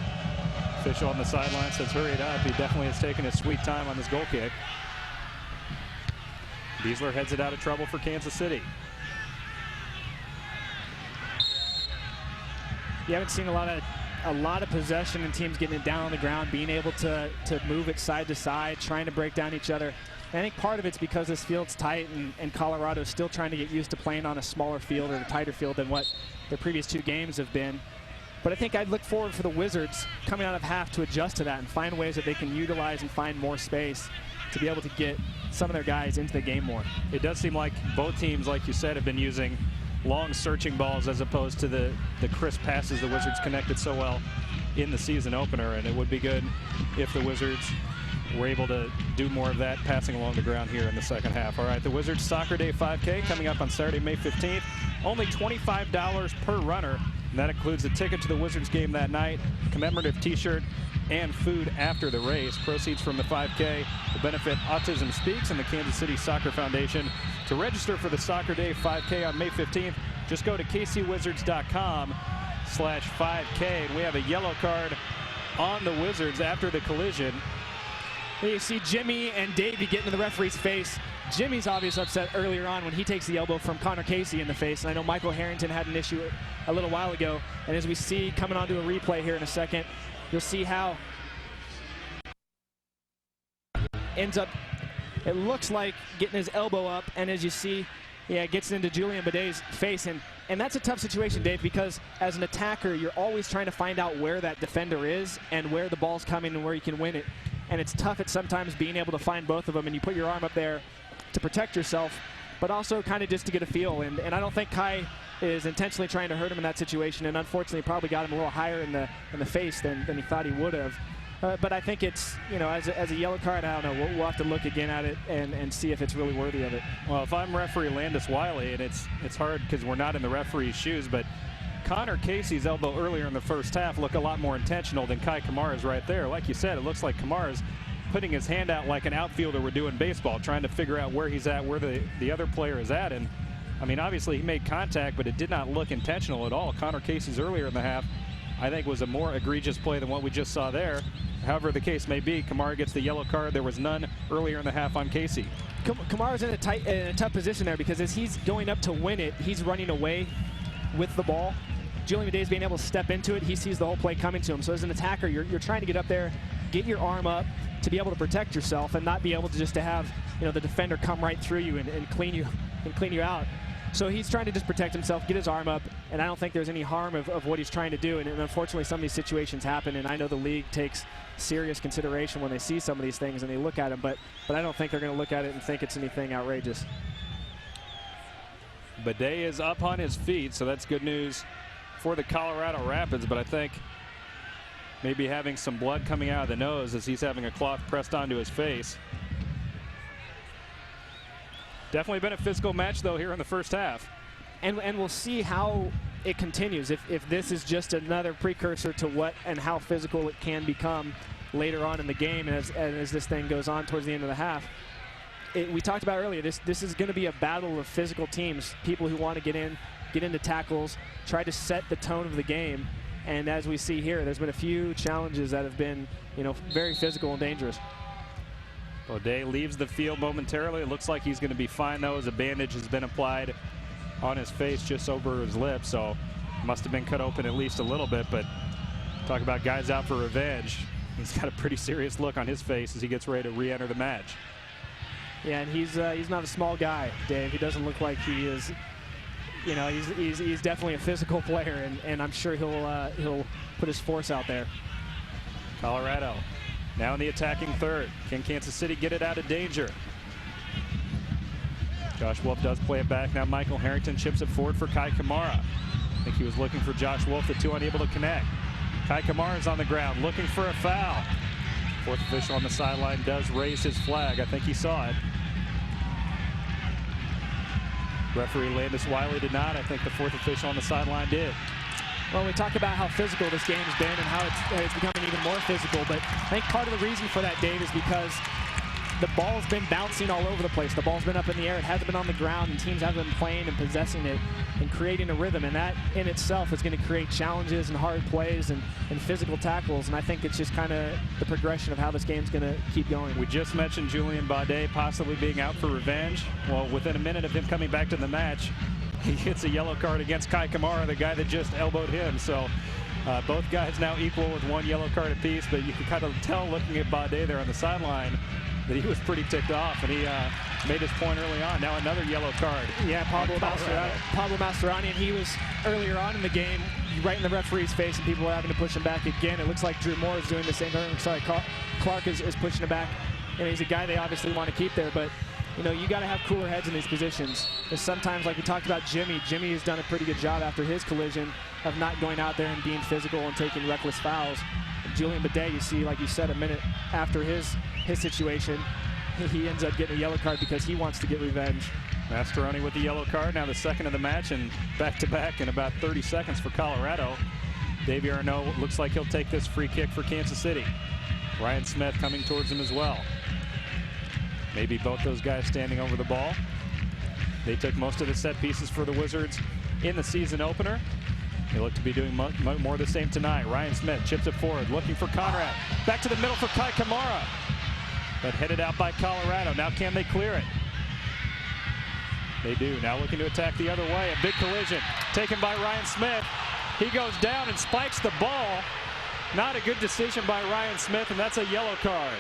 official on the sideline says hurry it up. He definitely has taken his sweet time on this goal kick. Beasler heads it out of trouble for Kansas City. You haven't seen a lot of possession and teams getting it down on the ground, being able to move it side to side, trying to break down each other. And I think part of it's because this field's tight and Colorado's still trying to get used to playing on a smaller field or a tighter field than what their previous two games have been. But I think I'd look forward for the Wizards coming out of half to adjust to that and find ways that they can utilize and find more space to be able to get some of their guys into the game more. It does seem like both teams, like you said, have been using long searching balls as opposed to the crisp passes the Wizards connected so well in the season opener, and it would be good if the Wizards were able to do more of that passing along the ground here in the second half. All right, the Wizards Soccer Day 5K coming up on Saturday, May 15th. Only $25 per runner, and that includes a ticket to the Wizards game that night, commemorative t-shirt, and food after the race. Proceeds from the 5K will benefit Autism Speaks and the Kansas City Soccer Foundation. To register for the Soccer Day 5K on May 15th, just go to kcwizards.com/5K. And we have a yellow card on the Wizards after the collision. You see Jimmy and Davey get into the referee's face. Jimmy's obviously upset earlier on when he takes the elbow from Connor Casey in the face. And I know Michael Harrington had an issue a little while ago. And as we see coming onto a replay here in a second, you'll see how ends up, it looks like getting his elbow up. And as you see, yeah, it gets into Julian Badet's face. And that's a tough situation, Dave, because as an attacker, you're always trying to find out where that defender is and where the ball's coming and where you can win it. And it's tough at sometimes being able to find both of them, and you put your arm up there to protect yourself, but also kind of just to get a feel. And I don't think Kai is intentionally trying to hurt him in that situation, and unfortunately probably got him a little higher in the face than he thought he would have. But I think it's, you know, as a yellow card, I don't know. We'll have to look again at it and see if it's really worthy of it. Well, if I'm referee Landis Wiley, and it's hard because we're not in the referee's shoes, but Connor Casey's elbow earlier in the first half looked a lot more intentional than Kai Kamara's right there. Like you said, it looks like Kamara's putting his hand out like an outfielder would do in baseball, trying to figure out where he's at, where the other player is at. And, I mean, obviously he made contact, but it did not look intentional at all. Connor Casey's earlier in the half, I think, was a more egregious play than what we just saw there. However the case may be, Kamara gets the yellow card. There was none earlier in the half on Casey. Kamara's in a tough position there because as he's going up to win it, he's running away with the ball. Julian Badet's being able to step into it. He sees the whole play coming to him. So as an attacker, you're trying to get up there, get your arm up to be able to protect yourself and not be able to just to have, you know, the defender come right through you and clean you out. So he's trying to just protect himself, get his arm up, and I don't think there's any harm of what he's trying to do. And unfortunately, some of these situations happen, and I know the league takes serious consideration when they see some of these things and they look at them, but I don't think they're going to look at it and think it's anything outrageous. Badet is up on his feet, so that's good news for the Colorado Rapids, but I think maybe having some blood coming out of the nose as he's having a cloth pressed onto his face. Definitely been a physical match, though, here in the first half. And we'll see how it continues, if this is just another precursor to what and how physical it can become later on in the game as this thing goes on towards the end of the half. We talked about earlier, this is going to be a battle of physical teams, people who want to get into tackles, try to set the tone of the game. And as we see here, there's been a few challenges that have been, you know, very physical and dangerous. Badet leaves the field momentarily. It looks like he's going to be fine, though, as a bandage has been applied on his face just over his lips. So must have been cut open at least a little bit. But talk about guys out for revenge. He's got a pretty serious look on his face as he gets ready to re-enter the match. Yeah, and he's not a small guy, Dave. He doesn't look like he is. You know, he's definitely a physical player, and I'm sure he'll put his force out there. Colorado now in the attacking third. Can Kansas City get it out of danger? Josh Wolf does play it back. Now Michael Harrington chips it forward for Kai Kamara. I think he was looking for Josh Wolf, the two unable to connect. Kai Kamara is on the ground looking for a foul. Fourth official on the sideline does raise his flag. I think he saw it. Referee Landis Wiley did not. I think the fourth official on the sideline did. Well, we talk about how physical this game has been and how it's becoming even more physical, but I think part of the reason for that, Dave, is because the ball's been bouncing all over the place. The ball's been up in the air. It hasn't been on the ground, and teams haven't been playing and possessing it and creating a rhythm. And that in itself is going to create challenges and hard plays and physical tackles. And I think it's just kind of the progression of how this game's going to keep going. We just mentioned Julian Baudet possibly being out for revenge. Well, within a minute of him coming back to the match, he gets a yellow card against Kai Kamara, the guy that just elbowed him. So both guys now equal with 1 yellow card apiece, but you can kind of tell looking at Baudet there on the sideline that he was pretty ticked off, and he made his point early on. Now another yellow card. Yeah, Pablo Mastroeni, and he was earlier on in the game right in the referee's face, and people were having to push him back again. It looks like Drew Moore is doing the same thing. Sorry, Clark is pushing him back, and he's a guy they obviously want to keep there, but you know, you got to have cooler heads in these positions. Because sometimes, like we talked about Jimmy has done a pretty good job after his collision of not going out there and being physical and taking reckless fouls. And Julian Baudet, you see, like you said, a minute after his situation, he ends up getting a yellow card because he wants to get revenge. Mastroeni with the yellow card, now the second of the match, and back-to-back in about 30 seconds for Colorado. Davey Arnaud looks like he'll take this free kick for Kansas City. Ryan Smith coming towards him as well. Maybe both those guys standing over the ball. They took most of the set pieces for the Wizards in the season opener. They look to be doing more of the same tonight. Ryan Smith chips it forward, looking for Conrad. Back to the middle for Kai Kamara. But headed out by Colorado. Now can they clear it? They do. Now looking to attack the other way. A big collision taken by Ryan Smith. He goes down and spikes the ball. Not a good decision by Ryan Smith, and that's a yellow card.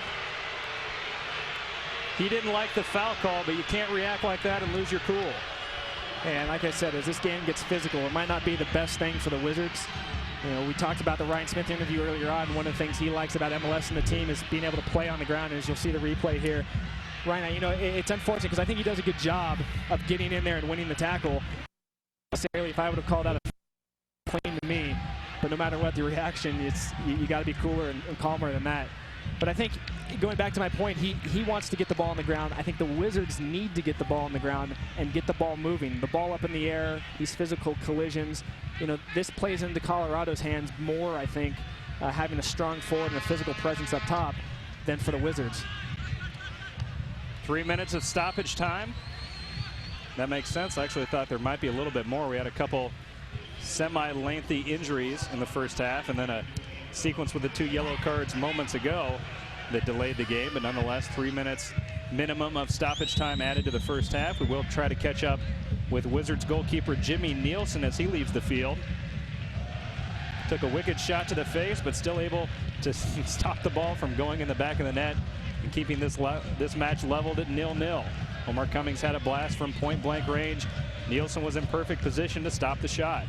He didn't like the foul call, but you can't react like that and lose your cool. And like I said, as this game gets physical, it might not be the best thing for the Wizards. You know, we talked about the Ryan Smith interview earlier on. One of the things he likes about MLS and the team is being able to play on the ground. As you'll see the replay here, Ryan, you know, it's unfortunate because I think he does a good job of getting in there and winning the tackle. Necessarily, if I would have called out a claim to me, but no matter what the reaction, it's you got to be cooler and calmer than that. But I think, going back to my point, he wants to get the ball on the ground. I think the Wizards need to get the ball on the ground and get the ball moving. The ball up in the air, these physical collisions. You know, this plays into Colorado's hands more, I think, having a strong forward and a physical presence up top than for the Wizards. 3 minutes of stoppage time. That makes sense. I actually thought there might be a little bit more. We had a couple semi-lengthy injuries in the first half, and then a sequence with the 2 yellow cards moments ago that delayed the game, but nonetheless 3 minutes minimum of stoppage time added to the first half. We will try to catch up with Wizards goalkeeper Jimmy Nielsen as he leaves the field. Took a wicked shot to the face, but still able to stop the ball from going in the back of the net and keeping this match leveled at 0-0. Omar Cummings had a blast from point-blank range. Nielsen was in perfect position to stop the shot.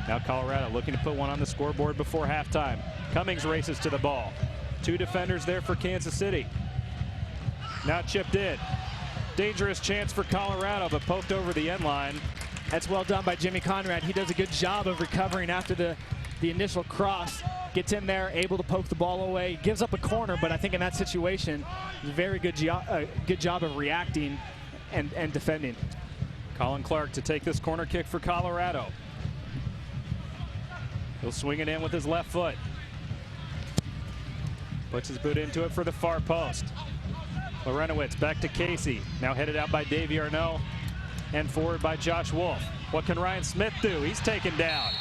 Now Colorado looking to put one on the scoreboard before halftime. Cummings races to the ball. 2 defenders there for Kansas City. Now chipped in. Dangerous chance for Colorado, but poked over the end line. That's well done by Jimmy Conrad. He does a good job of recovering after the initial cross. Gets in there, able to poke the ball away. Gives up a corner, but I think in that situation, very good job of reacting and defending. Colin Clark to take this corner kick for Colorado. He'll swing it in with his left foot. Puts his boot into it for the far post. Lorenowitz back to Casey. Now headed out by Davey Arnaud and forward by Josh Wolf. What can Ryan Smith do? He's taken down.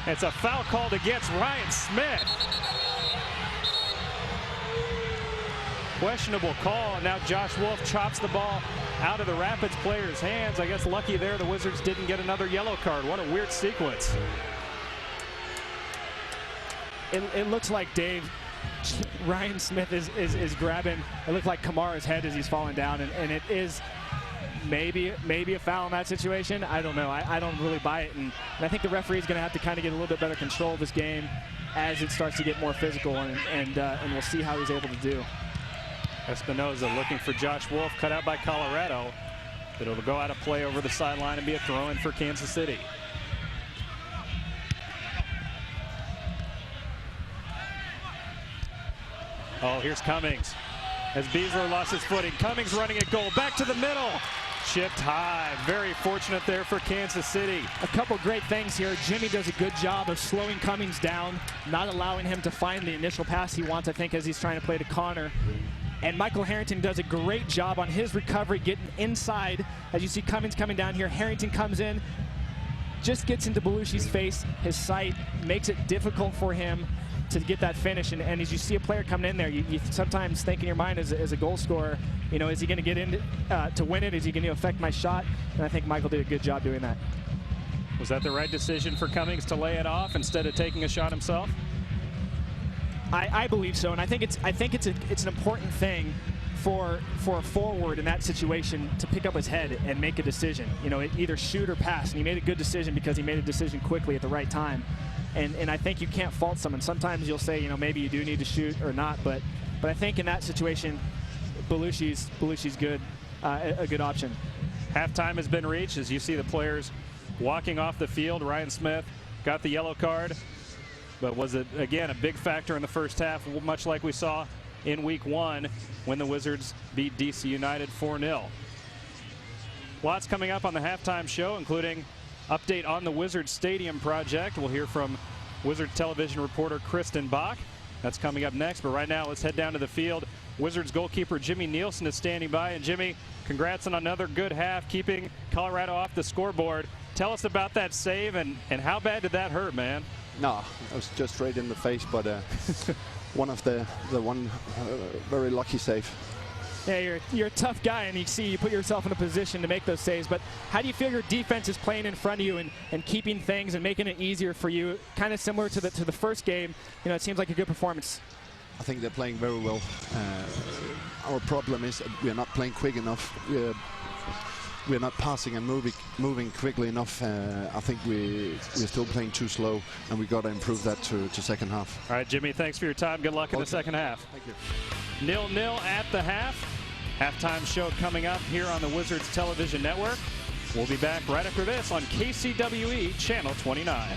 It's a foul called against Ryan Smith. Questionable call, and now Josh Wolf chops the ball out of the Rapids player's hands. I guess lucky there the Wizards didn't get another yellow card. What a weird sequence. It looks like Ryan Smith is grabbing, it looked like Kamara's head as he's falling down, and it is maybe a foul in that situation. I don't know. I don't really buy it, and I think the referee is going to have to kind of get a little bit better control of this game as it starts to get more physical, and we'll see how he's able to do. Espinoza looking for Josh Wolf, cut out by Colorado, but it'll go out of play over the sideline and be a throw-in for Kansas City. Oh, here's Cummings. As Beasler lost his footing, Cummings running at goal, back to the middle. Chipped high, very fortunate there for Kansas City. A couple great things here. Jimmy does a good job of slowing Cummings down, not allowing him to find the initial pass he wants, I think, as he's trying to play to Connor. And Michael Harrington does a great job on his recovery, getting inside. As you see Cummings coming down here, Harrington comes in, just gets into Belushi's face. His sight makes it difficult for him to get that finish. And as you see a player coming in there, you sometimes think in your mind as a goal scorer, is he going to get in to win it? Is he going to affect my shot? And I think Michael did a good job doing that. Was that the right decision for Cummings to lay it off instead of taking a shot himself? I believe so, and I think it's an important thing for a forward in that situation to pick up his head and make a decision. Either shoot or pass, and he made a good decision because he made a decision quickly at the right time. And I think you can't fault someone. Sometimes you'll say, maybe you do need to shoot or not, but I think in that situation, Belushi's good, a good option. Halftime has been reached as you see the players walking off the field. Ryan Smith got the yellow card, but was it, again, a big factor in the first half, much like we saw in week 1 when the Wizards beat DC United 4-0. Lots coming up on the halftime show, including update on the Wizards Stadium project. We'll hear from Wizards television reporter Kristen Bach. That's coming up next, but right now let's head down to the field. Wizards goalkeeper Jimmy Nielsen is standing by. And Jimmy, congrats on another good half, keeping Colorado off the scoreboard. Tell us about that save and how bad did that hurt, man? No, it was just straight in the face, but one of the very lucky save. Yeah, you're a tough guy, and you put yourself in a position to make those saves. But how do you feel your defense is playing in front of you and keeping things and making it easier for you? Kind of similar to the first game. It seems like a good performance. I think they're playing very well. Our problem is we are not playing quick enough. We're not passing and moving quickly enough. I think we're still playing too slow, and we got to improve that to second half. All right, Jimmy, thanks for your time. Good luck in the second half. Thank you. 0-0 at the half. Halftime show coming up here on the Wizards Television Network. We'll be back right after this on KCWE Channel 29.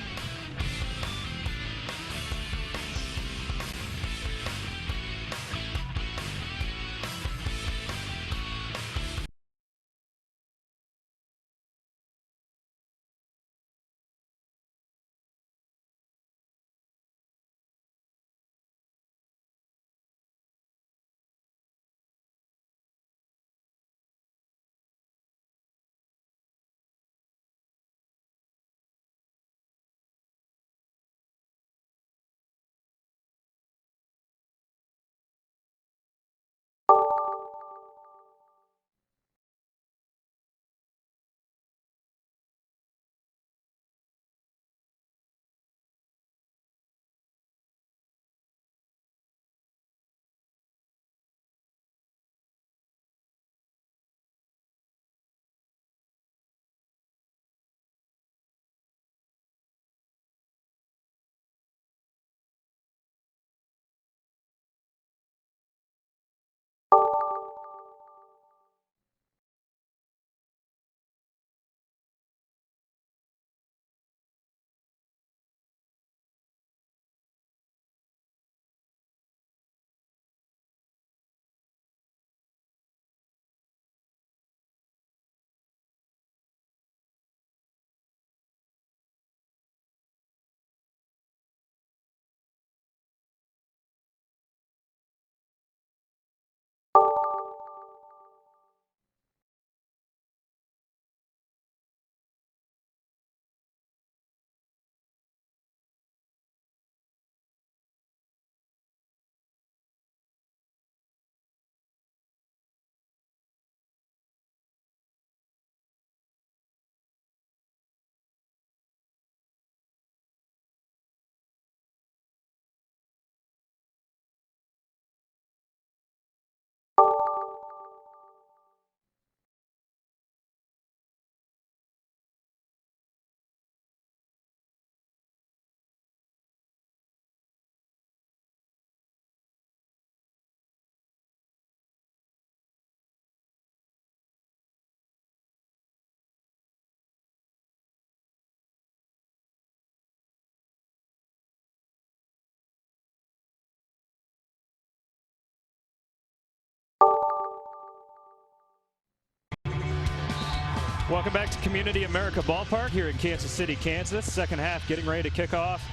Welcome back to Community America Ballpark here in Kansas City, Kansas. Second half getting ready to kick off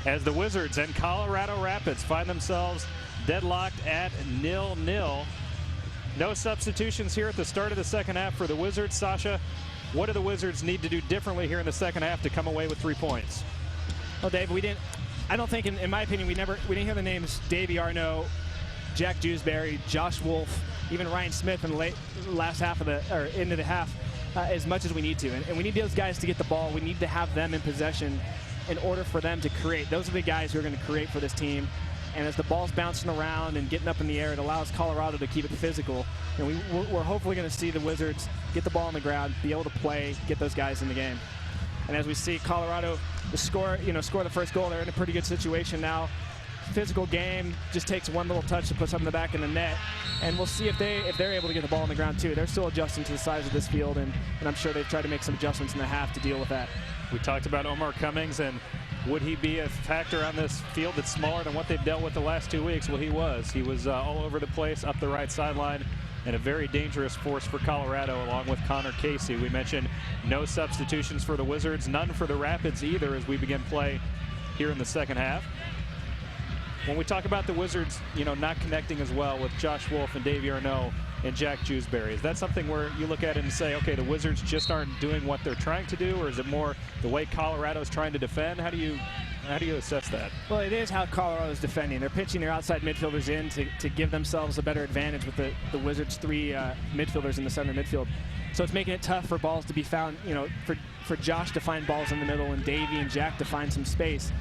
as the Wizards and Colorado Rapids find themselves deadlocked at 0-0. No substitutions here at the start of the second half for the Wizards. Sasha, what do the Wizards need to do differently here in the second half to come away with 3 points? Well, Dave, I don't think, in my opinion, we didn't hear the names Davy Arnaud, Jack Jewsbury, Josh Wolf, even Ryan Smith in the last half of into the half as much as we need to. And we need those guys to get the ball. We need to have them in possession in order for them to create. Those are the guys who are going to create for this team. And as the ball's bouncing around and getting up in the air, it allows Colorado to keep it physical. And we're hopefully going to see the Wizards get the ball on the ground, be able to play, get those guys in the game. And as we see Colorado score the first goal, they're in a pretty good situation now. Physical game, just takes one little touch to put something in the back of the net. And we'll see if they're able to get the ball on the ground too. They're still adjusting to the size of this field, and I'm sure they've tried to make some adjustments in the half to deal with that. We talked about Omar Cummings, and would he be a factor on this field that's smaller than what they've dealt with the last 2 weeks? Well, he was. He was all over the place, up the right sideline, and a very dangerous force for Colorado, along with Connor Casey. We mentioned no substitutions for the Wizards, none for the Rapids either as we begin play here in the second half. When we talk about the Wizards, not connecting as well with Josh Wolf and Davy Arnaud and Jack Jewsbury, is that something where you look at it and say, okay, the Wizards just aren't doing what they're trying to do, or is it more the way Colorado's trying to defend? How do you assess that? Well, it is how Colorado's defending. They're pitching their outside midfielders in to give themselves a better advantage with the Wizards' 3 midfielders in the center midfield. So it's making it tough for balls to be found, for Josh to find balls in the middle and Davy and Jack to find some space.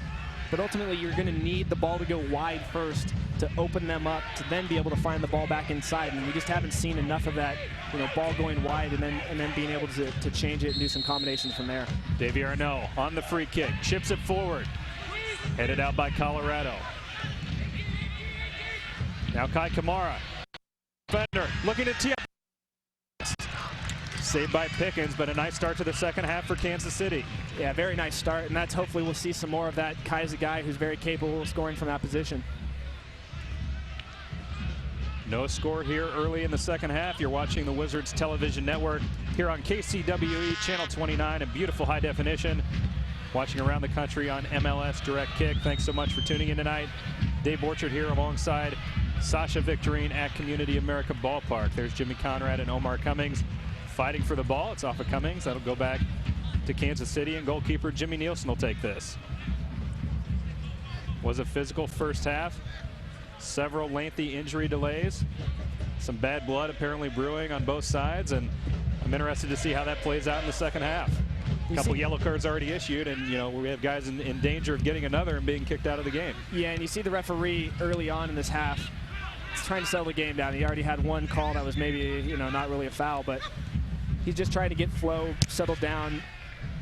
But ultimately, you're going to need the ball to go wide first to open them up, to then be able to find the ball back inside. And we just haven't seen enough of that, ball going wide and then being able to change it and do some combinations from there. Davy Arnaud on the free kick, chips it forward, headed out by Colorado. Now Kai Kamara, defender, looking to tee up. Saved by Pickens, but a nice start to the second half for Kansas City. Yeah, very nice start, and that's hopefully we'll see some more of that. Kai's a guy who's very capable of scoring from that position. No score here early in the second half. You're watching the Wizards Television Network here on KCWE Channel 29 in beautiful high definition. Watching around the country on MLS Direct Kick. Thanks so much for tuning in tonight. Dave Borchert here alongside Sasha Victorine at Community America Ballpark. There's Jimmy Conrad and Omar Cummings fighting for the ball. It's off of Cummings. That'll go back to Kansas City, and goalkeeper Jimmy Nielsen will take this. Was a physical first half. Several lengthy injury delays. Some bad blood apparently brewing on both sides, and I'm interested to see how that plays out in the second half. A couple yellow cards already issued, and we have guys in danger of getting another and being kicked out of the game. Yeah, and you see the referee early on in this half. He's trying to settle the game down. He already had one call that was maybe, not really a foul, but he's just trying to get flow settled down,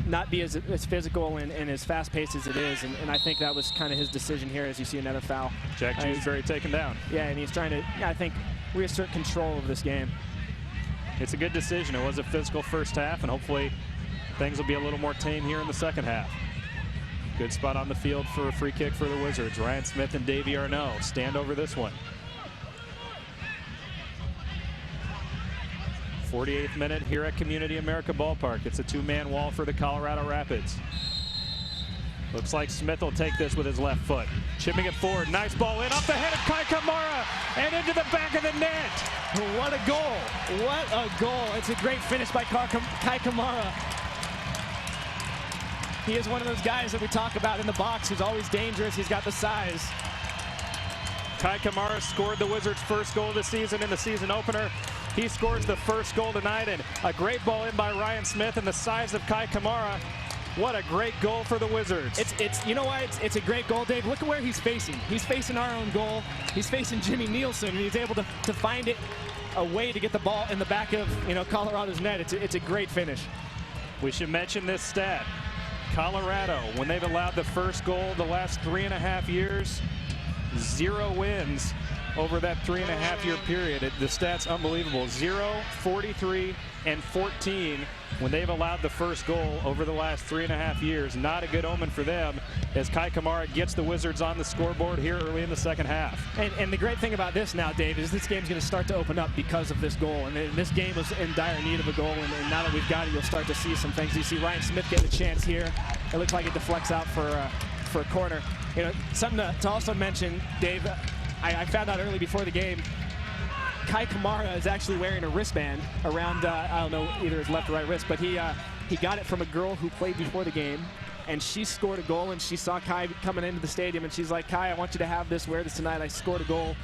not be as physical and as fast-paced as it is, and I think that was kind of his decision here as you see another foul. Jack Jewsbury taken down. Yeah, and he's trying to, I think, reassert control of this game. It's a good decision. It was a physical first half, and hopefully things will be a little more tame here in the second half. Good spot on the field for a free kick for the Wizards. Ryan Smith and Davy Arnaud stand over this one. 48th minute here at Community America Ballpark. It's a 2-man wall for the Colorado Rapids. Looks like Smith will take this with his left foot. Chipping it forward. Nice ball in off the head of Kai Kamara and into the back of the net. What a goal. What a goal. It's a great finish by Kai Kamara. He is one of those guys that we talk about in the box who's always dangerous. He's got the size. Kai Kamara scored the Wizards' first goal of the season in the season opener. He scores the first goal tonight, and a great ball in by Ryan Smith, and the size of Kai Kamara. What a great goal for the Wizards. It's a great goal, Dave. Look at where he's facing. He's facing our own goal. He's facing Jimmy Nielsen, and he's able to find it a way to get the ball in the back of Colorado's net. It's a great finish. We should mention this stat. Colorado, when they've allowed the first goal the last 3.5 years, 0 wins over that 3.5-year period. The stat's unbelievable. 0, 43, and 14 when they've allowed the first goal over the last 3.5 years. Not a good omen for them as Kai Kamara gets the Wizards on the scoreboard here early in the second half. And the great thing about this now, Dave, is this game's going to start to open up because of this goal. And this game was in dire need of a goal, and now that we've got it, you'll start to see some things. You see Ryan Smith getting a chance here. It looks like it deflects out for a corner. Something to also mention, Dave, I found out early before the game, Kai Kamara is actually wearing a wristband around, I don't know, either his left or right wrist, but he got it from a girl who played before the game, and she scored a goal, and she saw Kai coming into the stadium, and she's like, Kai, I want you to have this, wear this tonight. I scored a goal,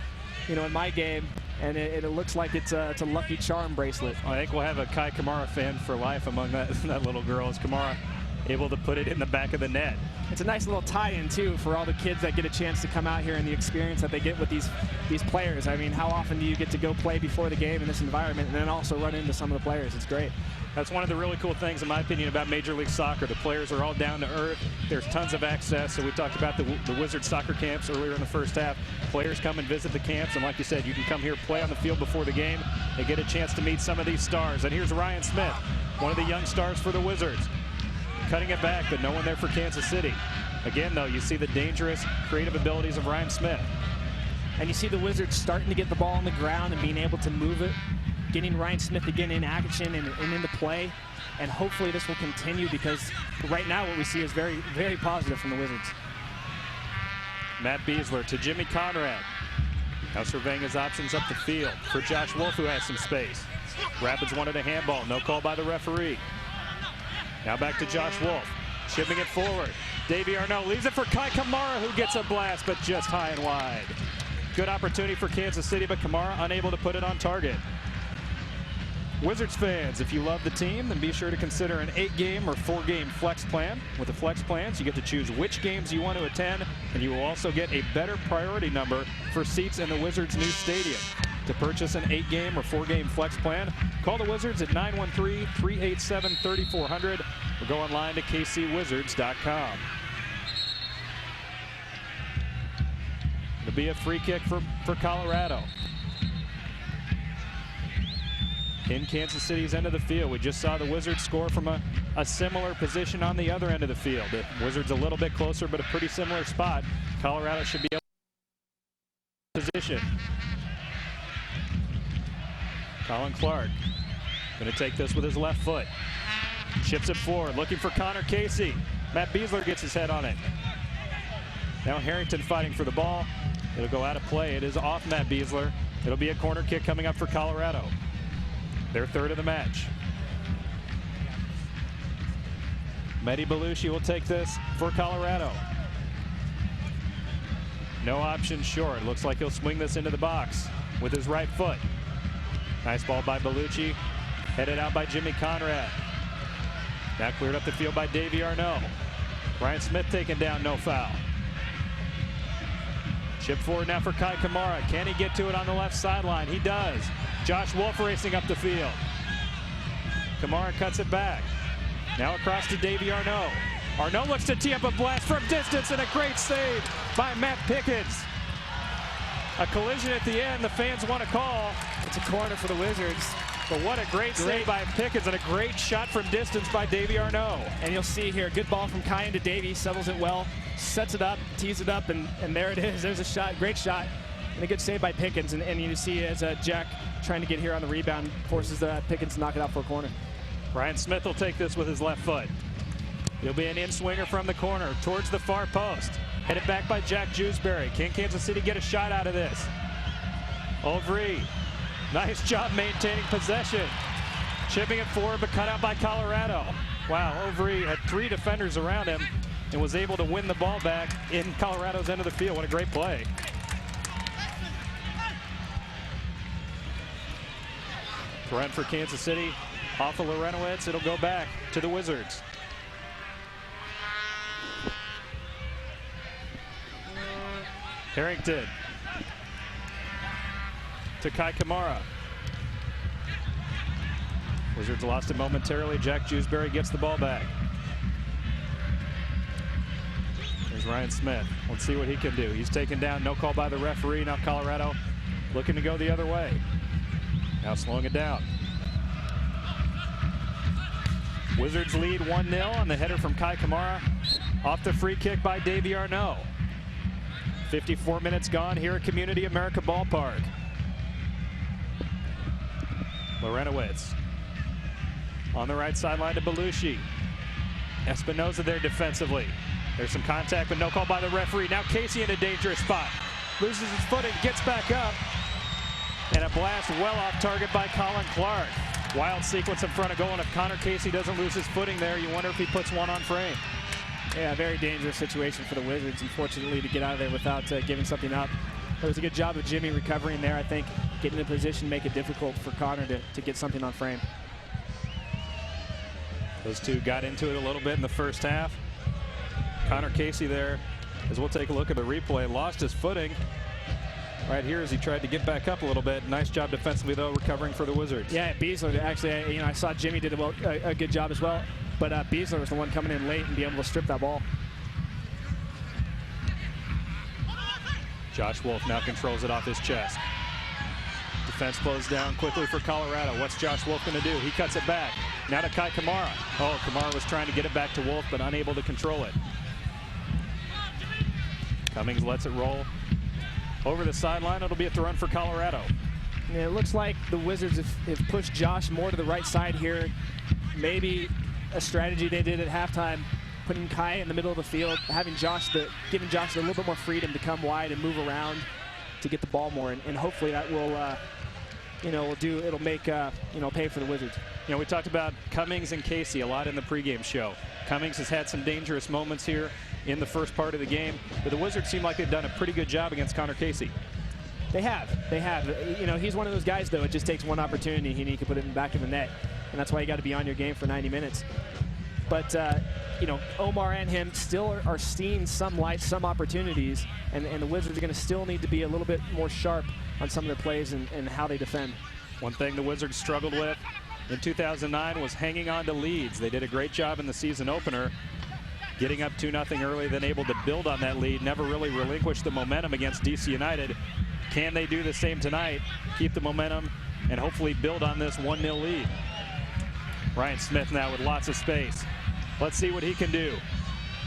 you know, in my game, and it looks like it's a Lucky Charm bracelet. I think we'll have a Kai Kamara fan for life among that little girl. Is Kamara able to put it in the back of the net? It's a nice little tie-in, too, for all the kids that get a chance to come out here and the experience that they get with these players. I mean, how often do you get to go play before the game in this environment and then also run into some of the players? It's great. That's one of the really cool things, in my opinion, about Major League Soccer. The players are all down to earth. There's tons of access. So we talked about the Wizards soccer camps earlier in the first half. Players come and visit the camps, and like you said, you can come here, play on the field before the game, and get a chance to meet some of these stars. And here's Ryan Smith, one of the young stars for the Wizards. Cutting it back, but no one there for Kansas City. Again, though, you see the dangerous, creative abilities of Ryan Smith. And you see the Wizards starting to get the ball on the ground and being able to move it, getting Ryan Smith again in action and into play. And hopefully this will continue, because right now what we see is very, very positive from the Wizards. Matt Besler to Jimmy Conrad. Now surveying his options up the field for Josh Wolf, who has some space. Rapids wanted a handball, no call by the referee. Now back to Josh Wolf, shipping it forward. Davy Arnault leaves it for Kai Kamara, who gets a blast, but just high and wide. Good opportunity for Kansas City, but Kamara unable to put it on target. Wizards fans, if you love the team, then be sure to consider an 8-game or 4-game flex plan. With the flex plans, you get to choose which games you want to attend, and you will also get a better priority number for seats in the Wizards' new stadium. To purchase an 8-game or 4-game flex plan, call the Wizards at 913-387-3400 or go online to kcwizards.com. It'll be a free kick for Colorado. In Kansas City's end of the field, we just saw the Wizards score from a similar position on the other end of the field. The Wizards a little bit closer, but a pretty similar spot. Colorado should be able to position. Colin Clark going to take this with his left foot. Chips it forward, looking for Connor Casey. Matt Besler gets his head on it. Now Harrington fighting for the ball. It'll go out of play. It is off Matt Besler. It'll be a corner kick coming up for Colorado. Their third of the match. Mehdi Belushi will take this for Colorado. No option short. Looks like he'll swing this into the box with his right foot. Nice ball by Belushi. Headed out by Jimmy Conrad. Now cleared up the field by Davy Arnault. Ryan Smith taken down, no foul. Chip forward now for Kai Kamara. Can he get to it on the left sideline? He does. Josh Wolf racing up the field. Kamara cuts it back. Now across to Davy Arnault. Arnault looks to tee up a blast from distance, and a great save by Matt Pickens. A collision at the end. The fans want to call. It's a corner for the Wizards. But what a great save by Pickens, and a great shot from distance by Davy Arnault. And you'll see here, good ball from Kai into Davy, settles it well, sets it up, tees it up, and there it is. There's a shot, great shot, and a good save by Pickens. And you see as Jack trying to get here on the rebound, forces Pickens to knock it out for a corner. Ryan Smith will take this with his left foot. It'll be an in-swinger from the corner towards the far post. Headed back by Jack Jewsbury. Can Kansas City get a shot out of this? Ovry, nice job maintaining possession. Chipping it forward, but cut out by Colorado. Wow, Ovry had 3 defenders around him and was able to win the ball back in Colorado's end of the field. What a great play. Run for Kansas City off of Lorenowitz. It'll go back to the Wizards. Harrington to Kai Kamara. Wizards lost it momentarily. Jack Jewsbury gets the ball back. There's Ryan Smith. Let's see what he can do. He's taken down. No call by the referee. Now Colorado looking to go the other way. Now slowing it down. Wizards lead 1-0 on the header from Kai Kamara. Off the free kick by Davy Arnault. 54 minutes gone here at Community America Ballpark. Lorenowitz on the right sideline to Belushi. Espinoza there defensively. There's some contact, but no call by the referee. Now Casey in a dangerous spot. loses his footing, gets back up. And a blast well off target by Colin Clark. Wild sequence in front of goal, and if Connor Casey doesn't lose his footing there, you wonder if he puts one on frame. Yeah, very dangerous situation for the Wizards, unfortunately, to get out of there without giving something up. It was a good job of Jimmy recovering there. I think getting in position make it difficult for Connor to get something on frame. Those two got into it a little bit in the first half. Connor Casey there, as we'll take a look at the replay, lost his footing right here as he tried to get back up a little bit. Nice job defensively, though, recovering for the Wizards. Yeah, Beasler, actually, I saw Jimmy did a good job as well, but Beasler was the one coming in late and be able to strip that ball. Josh Wolf now controls it off his chest. Defense closed down quickly for Colorado. What's Josh Wolf going to do? He cuts it back. Now to Kai Kamara. Oh, Kamara was trying to get it back to Wolf, but unable to control it. Cummings lets it roll over the sideline. It'll be a throw in for Colorado. Yeah, it looks like the Wizards have pushed Josh more to the right side here. Maybe a strategy they did at halftime, putting Kai in the middle of the field, giving Josh a little bit more freedom to come wide and move around to get the ball more, and hopefully that will, it'll make pay for the Wizards. You know, we talked about Cummings and Casey a lot in the pregame show. Cummings has had some dangerous moments here in the first part of the game, but the Wizards seem like they've done a pretty good job against Connor Casey. They have. You know, he's one of those guys, though. It just takes one opportunity, and he can put it in the back of the net, and that's why you got to be on your game for 90 minutes. But Omar and him still are seeing some light, some opportunities, and the Wizards are going to still need to be a little bit more sharp on some of their plays and how they defend. One thing the Wizards struggled with in 2009 was hanging on to leads. They did a great job in the season opener, getting up 2-0 early, then able to build on that lead, never really relinquished the momentum against DC United. Can they do the same tonight, keep the momentum, and hopefully build on this 1-0 lead? Ryan Smith now with lots of space. Let's see what he can do.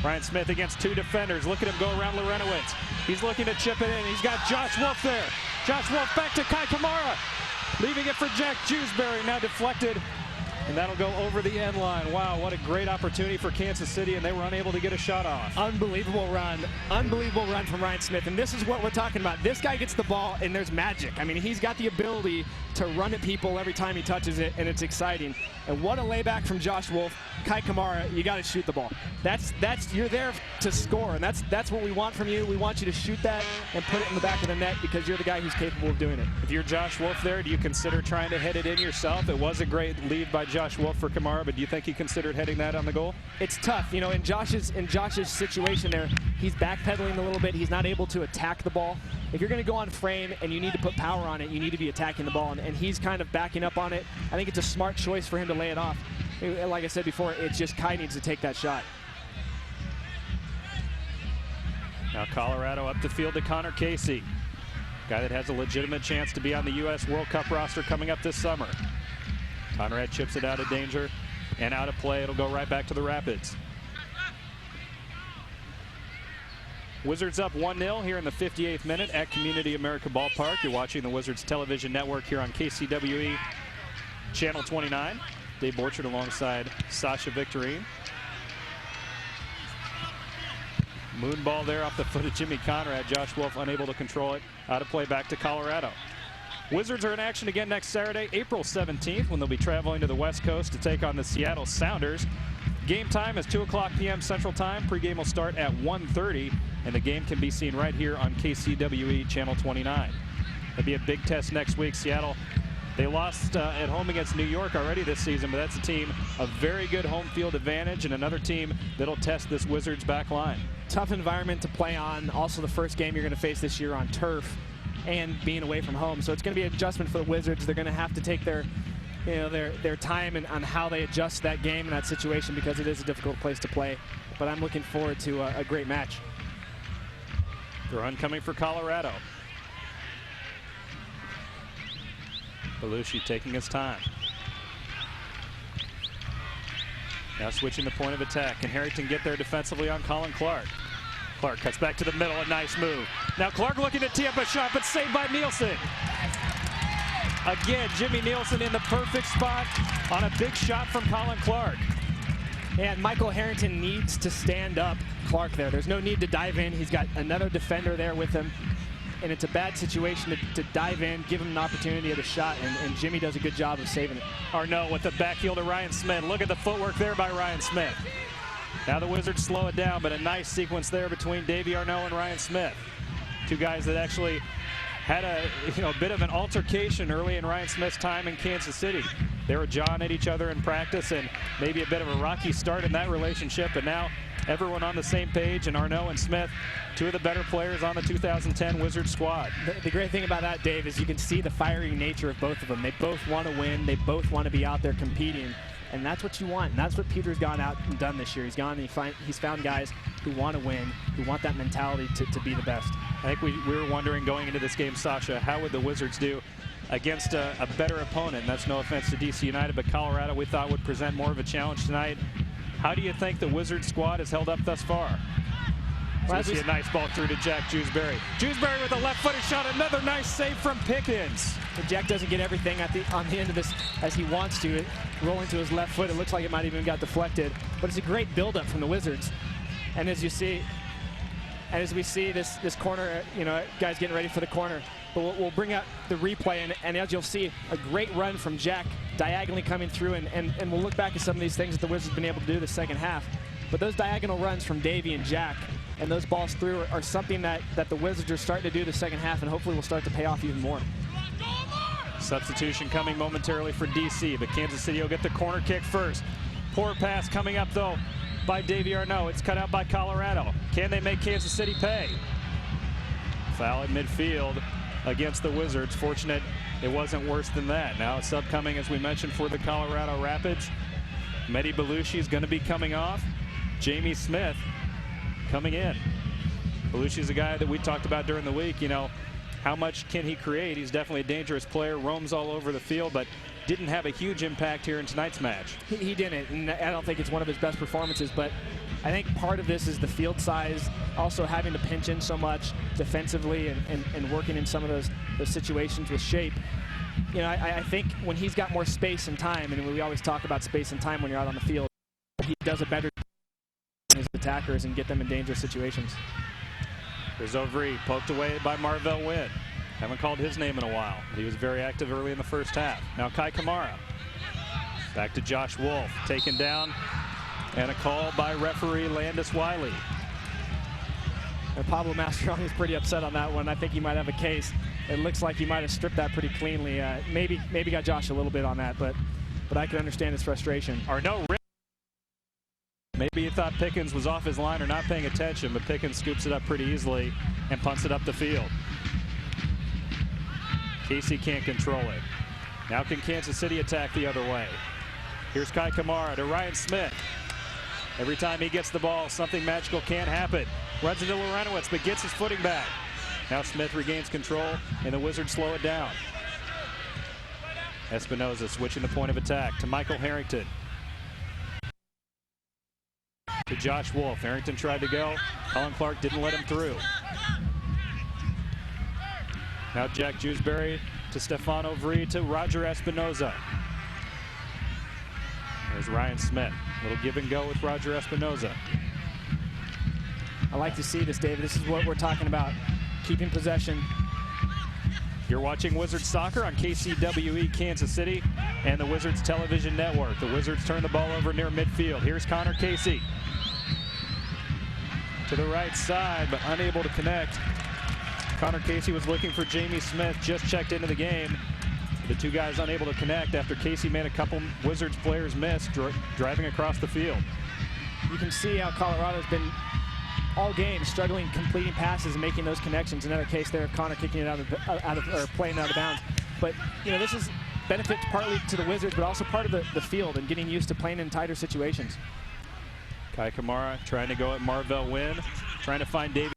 Ryan Smith against two defenders. Look at him go around Lorenowitz. He's looking to chip it in. He's got Josh Wolf there. Josh Wolf back to Kai Kamara. Leaving it for Jack Jewsbury. Now deflected. And that'll go over the end line. Wow, what a great opportunity for Kansas City, and they were unable to get a shot off. Unbelievable run from Ryan Smith, and this is what we're talking about. This guy gets the ball, and there's magic. I mean, he's got the ability to run at people every time he touches it, and it's exciting. And what a layback from Josh Wolf. Kai Kamara, you got to shoot the ball. You're there to score, and that's what we want from you. We want you to shoot that and put it in the back of the net because you're the guy who's capable of doing it. If you're Josh Wolf there, do you consider trying to head it in yourself? It was a great lead by Josh Wolf for Kamara, but do you think he considered heading that on the goal? It's tough, you know. In Josh's situation there, he's backpedaling a little bit. He's not able to attack the ball. If you're going to go on frame and you need to put power on it, you need to be attacking the ball, and he's kind of backing up on it. I think it's a smart choice for him to lay it off. Like I said before, it's just Kai needs to take that shot. Now Colorado up the field to Connor Casey, guy that has a legitimate chance to be on the U.S. World Cup roster coming up this summer. Conrad chips it out of danger and out of play. It'll go right back to the Rapids. Wizards up 1-0 here in the 58th minute at Community America Ballpark. You're watching the Wizards television network here on KCWE Channel 29. Dave Borchard alongside Sasha Victorine. Moon ball there off the foot of Jimmy Conrad. Josh Wolf unable to control it. Out of play back to Colorado. Wizards are in action again next Saturday, April 17th, when they'll be traveling to the West Coast to take on the Seattle Sounders. Game time is 2:00 p.m. Central Time. Pregame will start at 1:30, and the game can be seen right here on KCWE Channel 29. It'll be a big test next week. Seattle, they lost at home against New York already this season, but that's a team of very good home field advantage and another team that'll test this Wizards back line. Tough environment to play on. Also the first game you're going to face this year on turf and being away from home. So it's going to be an adjustment for the Wizards. They're going to have to take their time on how they adjust that game in that situation because it is a difficult place to play. But I'm looking forward to a great match. The run coming for Colorado. Belushi taking his time. Now switching the point of attack. Can Harrington get there defensively on Colin Clark? Clark cuts back to the middle, a nice move. Now Clark looking to tee up a shot, but saved by Nielsen. Again, Jimmy Nielsen in the perfect spot on a big shot from Colin Clark. And Michael Harrington needs to stand up Clark there. There's no need to dive in. He's got another defender there with him. and it's a bad situation to dive in, give him an opportunity at a shot, and Jimmy does a good job of saving it. Arnault with the back heel to Ryan Smith. Look at the footwork there by Ryan Smith. Now the Wizards slow it down, but a nice sequence there between Davy Arnault and Ryan Smith. Two guys that actually had a bit of an altercation early in Ryan Smith's time in Kansas City. They were jawing at each other in practice, and maybe a bit of a rocky start in that relationship, but now everyone on the same page, and Arnault and Smith, two of the better players on the 2010 Wizards squad. The great thing about that, Dave, is you can see the fiery nature of both of them. They both want to win. They both want to be out there competing. And that's what you want. And that's what Peter's gone out and done this year. He's gone and he's found guys who want to win, who want that mentality to be the best. I think we were wondering going into this game, Sasha, how would the Wizards do against a better opponent? And that's no offense to DC United, but Colorado we thought would present more of a challenge tonight. How do you think the Wizards squad has held up thus far? Well, we see a nice ball through to Jack Jewsbury. Jewsbury with a left-footed shot. Another nice save from Pickens. But Jack doesn't get everything on the end of this as he wants to. Rolling to his left foot, it looks like it might even got deflected. But it's a great buildup from the Wizards. And as you see, and as we see this corner, guys getting ready for the corner. But we'll bring out the replay, and as you'll see, a great run from Jack diagonally coming through, and we'll look back at some of these things that the Wizards have been able to do the second half. But those diagonal runs from Davy and Jack and those balls through are something that the Wizards are starting to do the second half, and hopefully will start to pay off even more. Substitution coming momentarily for DC, but Kansas City will get the corner kick first. Poor pass coming up, though, by Davy Arnault. It's cut out by Colorado. Can they make Kansas City pay? Foul at midfield against the Wizards. Fortunate it wasn't worse than that. Now a sub coming, as we mentioned, for the Colorado Rapids. Mehdi Belushi is going to be coming off. Jamie Smith coming in. Belushi is a guy that we talked about during the week. How much can he create? He's definitely a dangerous player, roams all over the field, but didn't have a huge impact here in tonight's match. He didn't, and I don't think it's one of his best performances, but I think part of this is the field size, also having to pinch in so much defensively and working in some of those situations with shape. I think when he's got more space and time, and we always talk about space and time when you're out on the field, he does a better job with his attackers and get them in dangerous situations. Here's Ovry, poked away by Marvell Wynn. Haven't called his name in a while. He was very active early in the first half. Now Kai Kamara. Back to Josh Wolf, taken down, and a call by referee Landis Wiley. And Pablo Mastroeni is pretty upset on that one. I think he might have a case. It looks like he might have stripped that pretty cleanly. Maybe got Josh a little bit on that, but I can understand his frustration. Arnault. Maybe he thought Pickens was off his line or not paying attention, but Pickens scoops it up pretty easily and punts it up the field. Casey can't control it. Now can Kansas City attack the other way? Here's Kai Kamara to Ryan Smith. Every time he gets the ball, something magical can happen. Runs into Larentowicz, but gets his footing back. Now Smith regains control, and the Wizards slow it down. Espinoza switching the point of attack to Michael Harrington. To Josh Wolf. Harrington tried to go. Colin Clark didn't let him through. Now Jack Jewsbury to Stefan Ovry to Roger Espinoza. There's Ryan Smith. Little give and go with Roger Espinoza. I like to see this, David. This is what we're talking about. Keeping possession. You're watching Wizards Soccer on KCWE Kansas City and the Wizards Television Network. The Wizards turn the ball over near midfield. Here's Connor Casey. To the right side, but unable to connect. Connor Casey was looking for Jamie Smith, just checked into the game. The two guys unable to connect after Casey made a couple Wizards players miss driving across the field. You can see how Colorado's been all game struggling completing passes and making those connections. In another case there, Connor kicking it out of or playing out of bounds. But this is benefit partly to the Wizards, but also part of the field and getting used to playing in tighter situations. Kai Kamara trying to go at Marvell Wynn, trying to find Davy.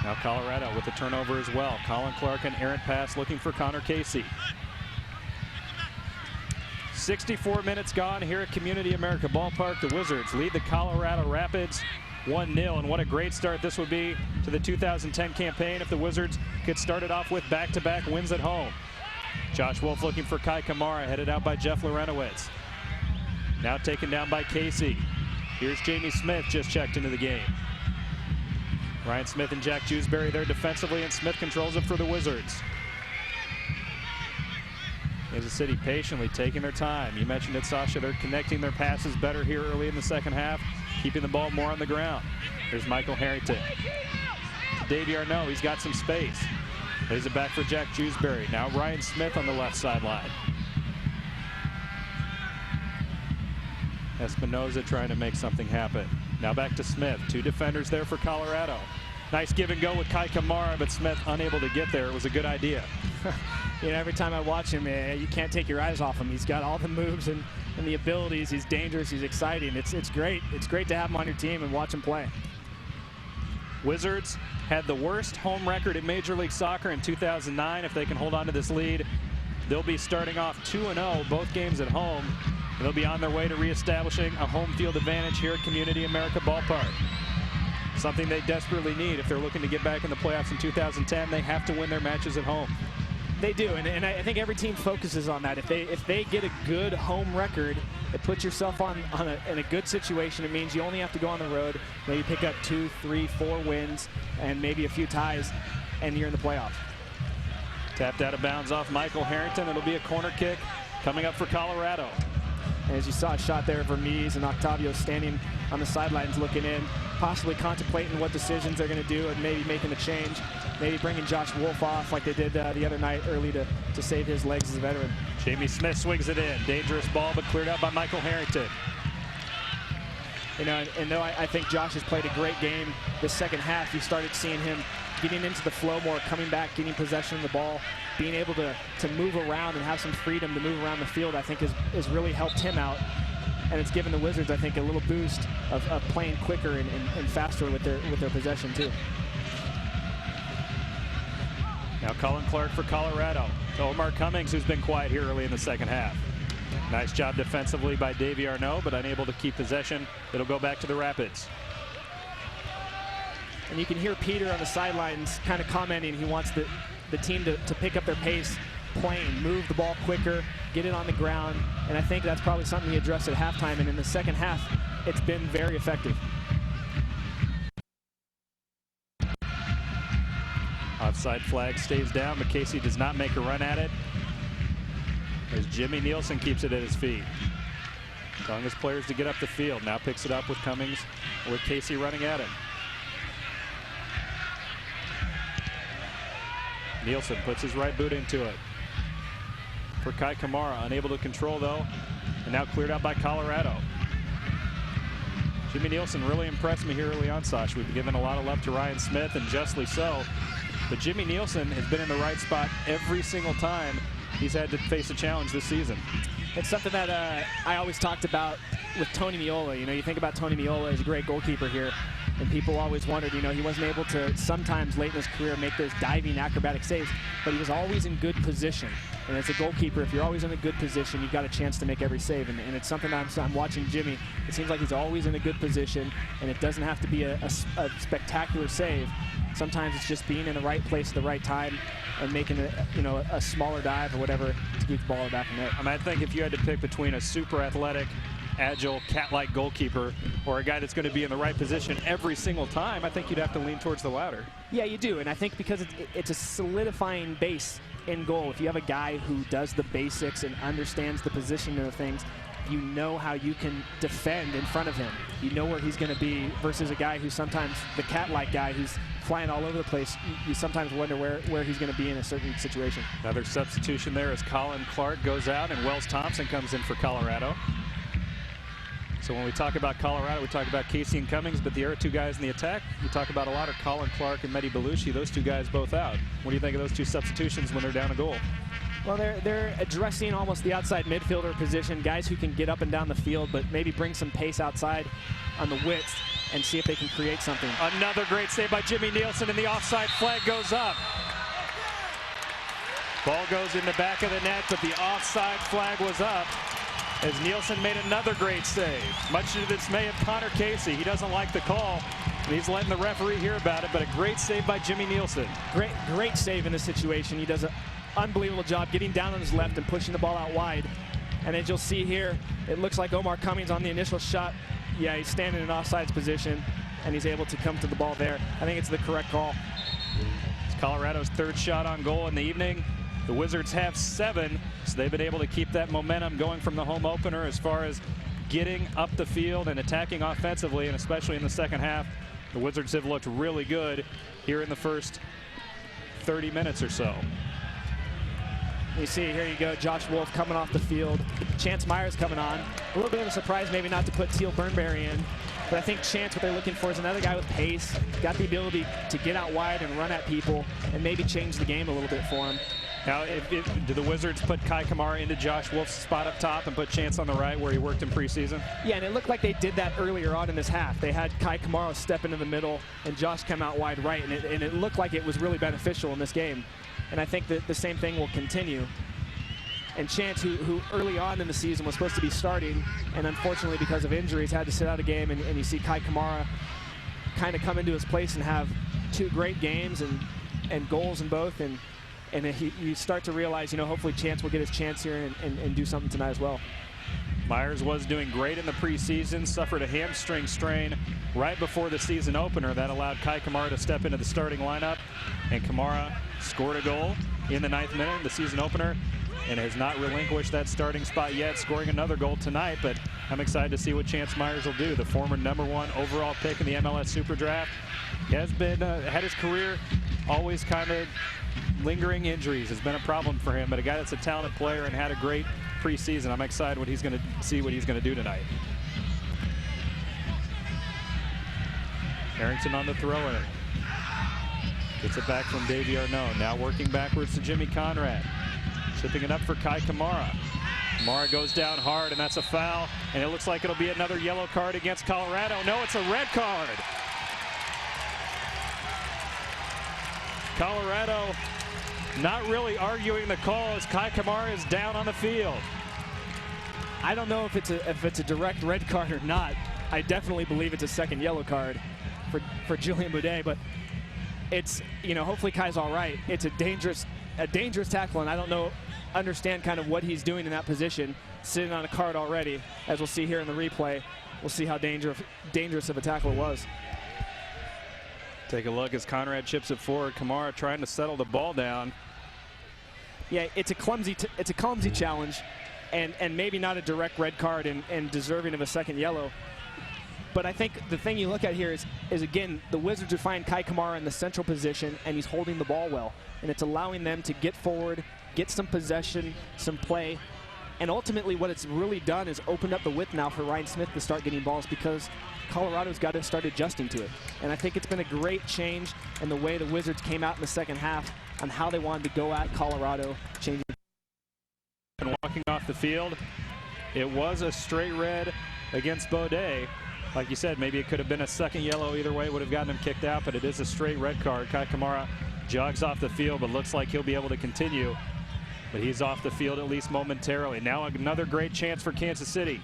Now Colorado with the turnover as well. Colin Clark, an errant pass looking for Connor Casey. 64 minutes gone here at Community America Ballpark. The Wizards lead the Colorado Rapids 1-0, and what a great start this would be to the 2010 campaign if the Wizards could start it off with back-to-back wins at home. Josh Wolf looking for Kai Kamara, headed out by Jeff Larentowicz. Now taken down by Casey. Here's Jamie Smith, just checked into the game. Ryan Smith and Jack Jewsbury there defensively, and Smith controls it for the Wizards. Kansas City patiently taking their time. You mentioned it, Sasha. They're connecting their passes better here early in the second half, keeping the ball more on the ground. There's Michael Harrington. Davey Arnaud, he's got some space. Lays it back for Jack Jewsbury. Now Ryan Smith on the left sideline. Espinoza trying to make something happen. Now back to Smith. Two defenders there for Colorado. Nice give and go with Kai Kamara, but Smith unable to get there. It was a good idea. You know, every time I watch him, you can't take your eyes off him. He's got all the moves and the abilities. He's dangerous. He's exciting. It's great. It's great to have him on your team and watch him play. Wizards had the worst home record in Major League Soccer in 2009. If they can hold on to this lead, they'll be starting off 2-0, both games at home. And they'll be on their way to reestablishing a home field advantage here at Community America Ballpark. Something they desperately need if they're looking to get back in the playoffs in 2010. They have to win their matches at home. They do, and I think every team focuses on that. If they get a good home record, it puts yourself in a good situation. It means you only have to go on the road, maybe pick up 2, 3, 4 wins, and maybe a few ties, and you're in the playoffs. Tapped out of bounds off Michael Harrington. It'll be a corner kick coming up for Colorado. And as you saw a shot there, Vermees and Octavio standing on the sidelines looking in, possibly contemplating what decisions they're going to do and maybe making a change, maybe bringing Josh Wolf off like they did the other night early to save his legs as a veteran. Jamie Smith swings it in. Dangerous ball, but cleared out by Michael Harrington. You know, and though I think Josh has played a great game this second half, you started seeing him getting into the flow more, coming back, getting possession of the ball, being able to move around and have some freedom to move around the field, I think has really helped him out. And it's given the Wizards, I think, a little boost of playing quicker and faster with their possession, too. Now Colin Clark for Colorado. To Omar Cummings, who's been quiet here early in the second half. Nice job defensively by Davey Arnaud, but unable to keep possession. It'll go back to the Rapids. And you can hear Peter on the sidelines kind of commenting. He wants the team to pick up their pace, playing, move the ball quicker, get it on the ground. And I think that's probably something he addressed at halftime. And in the second half, it's been very effective. Offside flag stays down, but Casey does not make a run at it, as Jimmy Nielsen keeps it at his feet. Telling his players to get up the field. Now picks it up with Cummings, with Casey running at him. Nielsen puts his right boot into it. For Kai Kamara, unable to control though, and now cleared out by Colorado. Jimmy Nielsen really impressed me here early on, Sash. We've given a lot of love to Ryan Smith, and justly so. But Jimmy Nielsen has been in the right spot every single time he's had to face a challenge this season. It's something that I always talked about with Tony Meola. You know, you think about Tony Meola as a great goalkeeper here, and people always wondered, you know, he wasn't able to sometimes late in his career make those diving acrobatic saves, but he was always in good position. And as a goalkeeper, if you're always in a good position, you've got a chance to make every save. And it's something I'm watching Jimmy. It seems like he's always in a good position, and it doesn't have to be a spectacular save. Sometimes it's just being in the right place at the right time and making a smaller dive or whatever to keep the ball back in net. I mean, I think if you had to pick between a super athletic, agile, cat-like goalkeeper or a guy that's going to be in the right position every single time, I think you'd have to lean towards the latter. Yeah, you do, and I think because it's a solidifying base in goal. If you have a guy who does the basics and understands the positioning of things, you know how you can defend in front of him. You know where he's going to be versus a guy who's sometimes the cat-like guy who's flying all over the place. You sometimes wonder where he's going to be in a certain situation. Another substitution there as Colin Clark goes out and Wells Thompson comes in for Colorado. So when we talk about Colorado, we talk about Casey and Cummings, but the other two guys in the attack, we talk about a lot are Colin Clark and Mehdi Belushi. Those two guys both out. What do you think of those two substitutions when they're down a goal? Well, they're addressing almost the outside midfielder position, guys who can get up and down the field, but maybe bring some pace outside on the width and see if they can create something. Another great save by Jimmy Nielsen, and the offside flag goes up. Ball goes in the back of the net, but the offside flag was up as Nielsen made another great save. Much to the dismay of Connor Casey. He doesn't like the call, and he's letting the referee hear about it, but a great save by Jimmy Nielsen. Great save in this situation. He does an unbelievable job getting down on his left and pushing the ball out wide. And as you'll see here, it looks like Omar Cummings on the initial shot. Yeah, he's standing in offsides position. and he's able to come to the ball there. I think it's the correct call. It's Colorado's third shot on goal in the evening. The Wizards have 7, so they've been able to keep that momentum going from the home opener as far as getting up the field and attacking offensively, and especially in the second half. The Wizards have looked really good here in the first 30 minutes or so. You see, here you go, Josh Wolf coming off the field. Chance Myers coming on. A little bit of a surprise maybe not to put Teal Burnberry in, but I think Chance, what they're looking for is another guy with pace, got the ability to get out wide and run at people and maybe change the game a little bit for him. Now, do the Wizards put Kai Kamara into Josh Wolf's spot up top and put Chance on the right where he worked in preseason? Yeah, and it looked like they did that earlier on in this half. They had Kai Kamara step into the middle and Josh come out wide right, and it looked like it was really beneficial in this game. And I think that the same thing will continue. And Chance, who early on in the season was supposed to be starting, and unfortunately because of injuries had to sit out a game, and you see Kai Kamara kind of come into his place and have 2 great games and goals in both, and you start to realize, you know, hopefully Chance will get his chance here and do something tonight as well. Myers was doing great in the preseason, suffered a hamstring strain right before the season opener. That allowed Kai Kamara to step into the starting lineup, and Kamara scored a goal in the 9th minute in the season opener and has not relinquished that starting spot yet, scoring another goal tonight. But I'm excited to see what Chance Myers will do. The former #1 overall pick in the MLS Super Draft. He has been, had his career always kind of lingering injuries has been a problem for him, but a guy that's a talented player and had a great preseason. I'm excited what he's going to see what he's going to do tonight. Harrington on the throw-in. Gets it back from Davy Arnaud. Now working backwards to Jimmy Conrad. Chipping it up for Kai Kamara. Kamara goes down hard, and that's a foul, and it looks like it'll be another yellow card against Colorado. No, it's a red card. Colorado not really arguing the call as Kai Kamara is down on the field. I don't know if it's a direct red card or not. I definitely believe it's a second yellow card for Julien Boudet, but it's, you know, hopefully Kai's all right. It's a dangerous tackle, and I don't understand kind of what he's doing in that position, sitting on a card already. As we'll see here in the replay, we'll see how dangerous of a tackle it was. Take a look as Conrad chips it forward. Kamara trying to settle the ball down. Yeah, it's a clumsy challenge, and maybe not a direct red card and deserving of a second yellow. But I think the thing you look at here is again, the Wizards are finding Kai Kamara in the central position, and he's holding the ball well. And it's allowing them to get forward, get some possession, some play. And ultimately what it's really done is opened up the width now for Ryan Smith to start getting balls, because Colorado's got to start adjusting to it. And I think it's been a great change in the way the Wizards came out in the second half on how they wanted to go at Colorado, changing. And walking off the field, it was a straight red against Boudet. Like you said, maybe it could have been a second yellow either way, would have gotten him kicked out, but it is a straight red card. Kai Kamara jogs off the field, but looks like he'll be able to continue. But he's off the field at least momentarily. Now another great chance for Kansas City.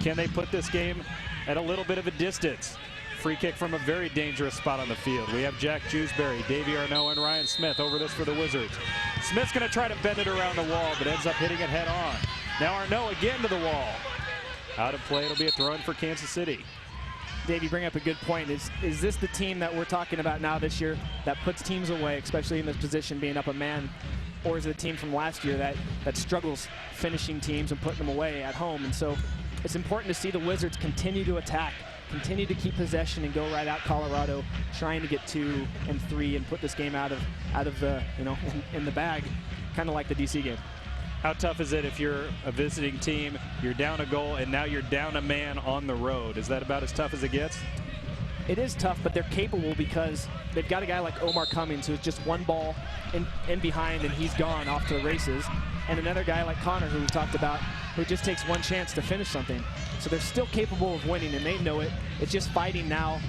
Can they put this game at a little bit of a distance? Free kick from a very dangerous spot on the field. We have Jack Jewsbury, Davy Arnaud, and Ryan Smith over this for the Wizards. Smith's going to try to bend it around the wall, but ends up hitting it head on. Now Arnaud again to the wall. Out of play, it'll be a throw-in for Kansas City. Dave, you bring up a good point. Is this the team that we're talking about now this year that puts teams away, especially in this position being up a man? Or is it a team from last year that struggles finishing teams and putting them away at home? And so it's important to see the Wizards continue to attack, continue to keep possession and go right at Colorado, trying to get 2 and 3 and put this game out of the, you know, in the bag, kind of like the DC game. How tough is it if you're a visiting team, you're down a goal, and now you're down a man on the road? Is that about as tough as it gets? It is tough, but they're capable because they've got a guy like Omar Cummings who's just one ball in behind and he's gone off to the races, and another guy like Connor, who we talked about, who just takes one chance to finish something. So they're still capable of winning, and they know it. It's just fighting now,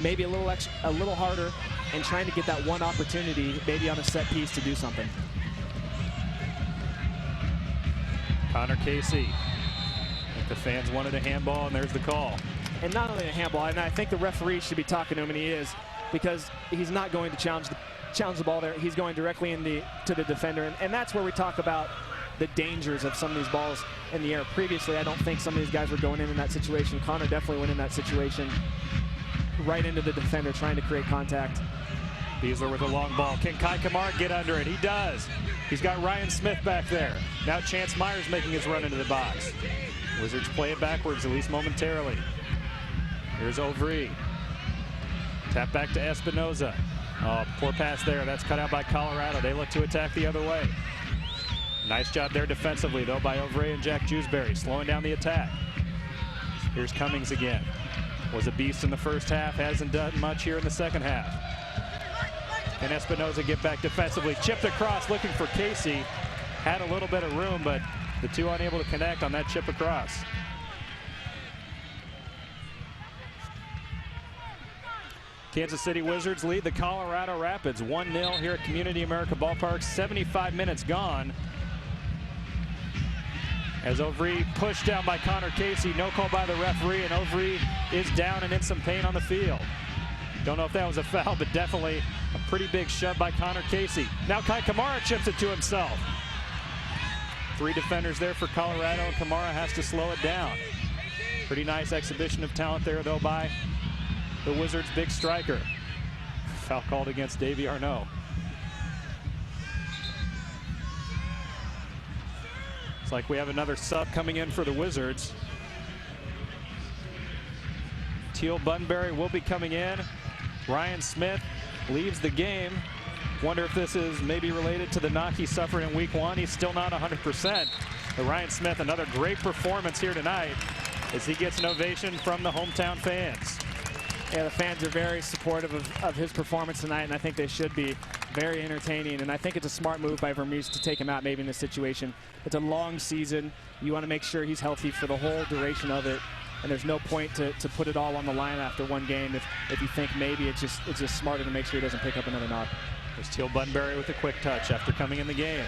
maybe a little harder, and trying to get that one opportunity, maybe on a set piece, to do something. Connor Casey. I think the fans wanted a handball, and there's the call. And not only a handball, and I think the referee should be talking to him, and he is, because he's not going to challenge the ball there. He's going directly to the defender, and that's where we talk about the dangers of some of these balls in the air. Previously, I don't think some of these guys were going in that situation. Connor definitely went in that situation. right into the defender trying to create contact. Beasler with a long ball. Can Kai Kamara get under it? He does. He's got Ryan Smith back there. Now Chance Myers making his run into the box. Wizards play it backwards, at least momentarily. Here's Ovry. Tap back to Espinoza. Oh, poor pass there. That's cut out by Colorado. They look to attack the other way. Nice job there defensively, though, by Ovry and Jack Jewsbury, slowing down the attack. Here's Cummings again. Was a beast in the first half, hasn't done much here in the second half. And Espinoza get back defensively, chipped across, looking for Casey. Had a little bit of room, but the two unable to connect on that chip across. Kansas City Wizards lead the Colorado Rapids 1-0 here at Community America Ballpark. 75 minutes gone. As Ovry pushed down by Connor Casey, no call by the referee, and Ovry is down and in some pain on the field. Don't know if that was a foul, but definitely a pretty big shove by Connor Casey. Now Kai Kamara chips it to himself. 3 defenders there for Colorado, and Kamara has to slow it down. Pretty nice exhibition of talent there, though, by the Wizards' big striker. Foul called against Davy Arnaud. It's like we have another sub coming in for the Wizards. Teal Bunbury will be coming in. Ryan Smith leaves the game. Wonder if this is maybe related to the knock he suffered in week 1. He's still not 100%. But Ryan Smith, another great performance here tonight as he gets an ovation from the hometown fans. Yeah, the fans are very supportive of his performance tonight, and I think they should be. Very entertaining, and I think it's a smart move by Vermes to take him out maybe in this situation. It's a long season. You want to make sure he's healthy for the whole duration of it, and there's no point to put it all on the line after one game if you think maybe it's just smarter to make sure he doesn't pick up another knock. There's Teal Bunbury with a quick touch after coming in the game.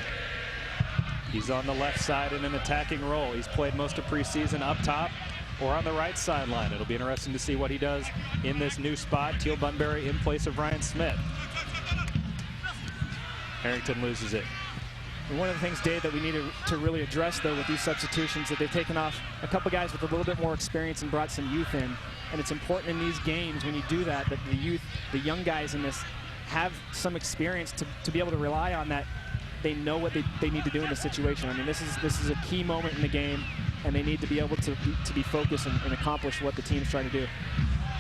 He's on the left side in an attacking role. He's played most of preseason up top or on the right sideline. It'll be interesting to see what he does in this new spot. Teal Bunbury in place of Ryan Smith. Harrington loses it. And one of the things, Dave, that we need to really address, though, with these substitutions, that they've taken off a couple guys with a little bit more experience and brought some youth in. And it's important in these games when you do that, that the youth, the young guys in this, have some experience to be able to rely on that. They know what they need to do in this situation. I mean, this is a key moment in the game, and they need to be able to be focused and accomplish what the team's trying to do.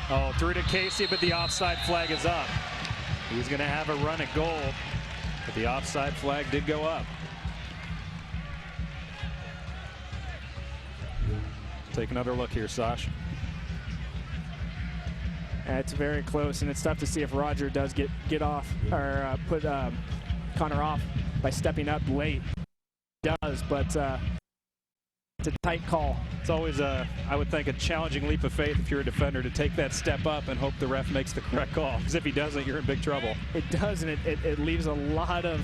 Oh, through to Casey, but the offside flag is up. He's going to have a run at goal, but the offside flag did go up. Take another look here, Sash. It's very close, and it's tough to see if Roger does get off or put Connor off by stepping up late. He does, but it's a tight call. It's always I would think, a challenging leap of faith if you're a defender to take that step up and hope the ref makes the correct call. Because if he doesn't, you're in big trouble. It does, and it leaves a lot of,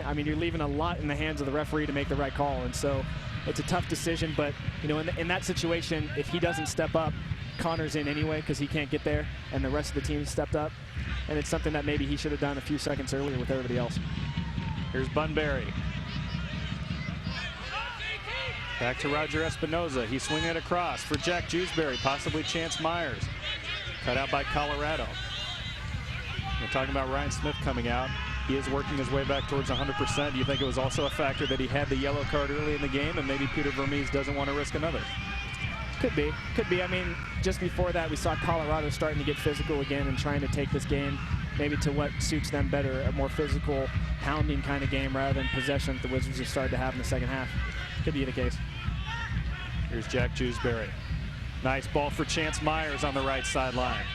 I mean, you're leaving a lot in the hands of the referee to make the right call. And so it's a tough decision, but you know, in that situation, if he doesn't step up, Connor's in anyway because he can't get there, and the rest of the team stepped up. And it's something that maybe he should have done a few seconds earlier with everybody else. Here's Bunbury. Back to Roger Espinoza. He's swinging it across for Jack Jewsbury, possibly Chance Myers. Cut out by Colorado. We're talking about Ryan Smith coming out. He is working his way back towards 100%. Do you think it was also a factor that he had the yellow card early in the game and maybe Peter Vermes doesn't want to risk another? Could be. Could be. I mean, just before that, we saw Colorado starting to get physical again and trying to take this game maybe to what suits them better, a more physical, pounding kind of game rather than possession that the Wizards just started to have in the second half. Could be the case. Here's Jack Jewsbury. Nice ball for Chance Myers on the right sideline.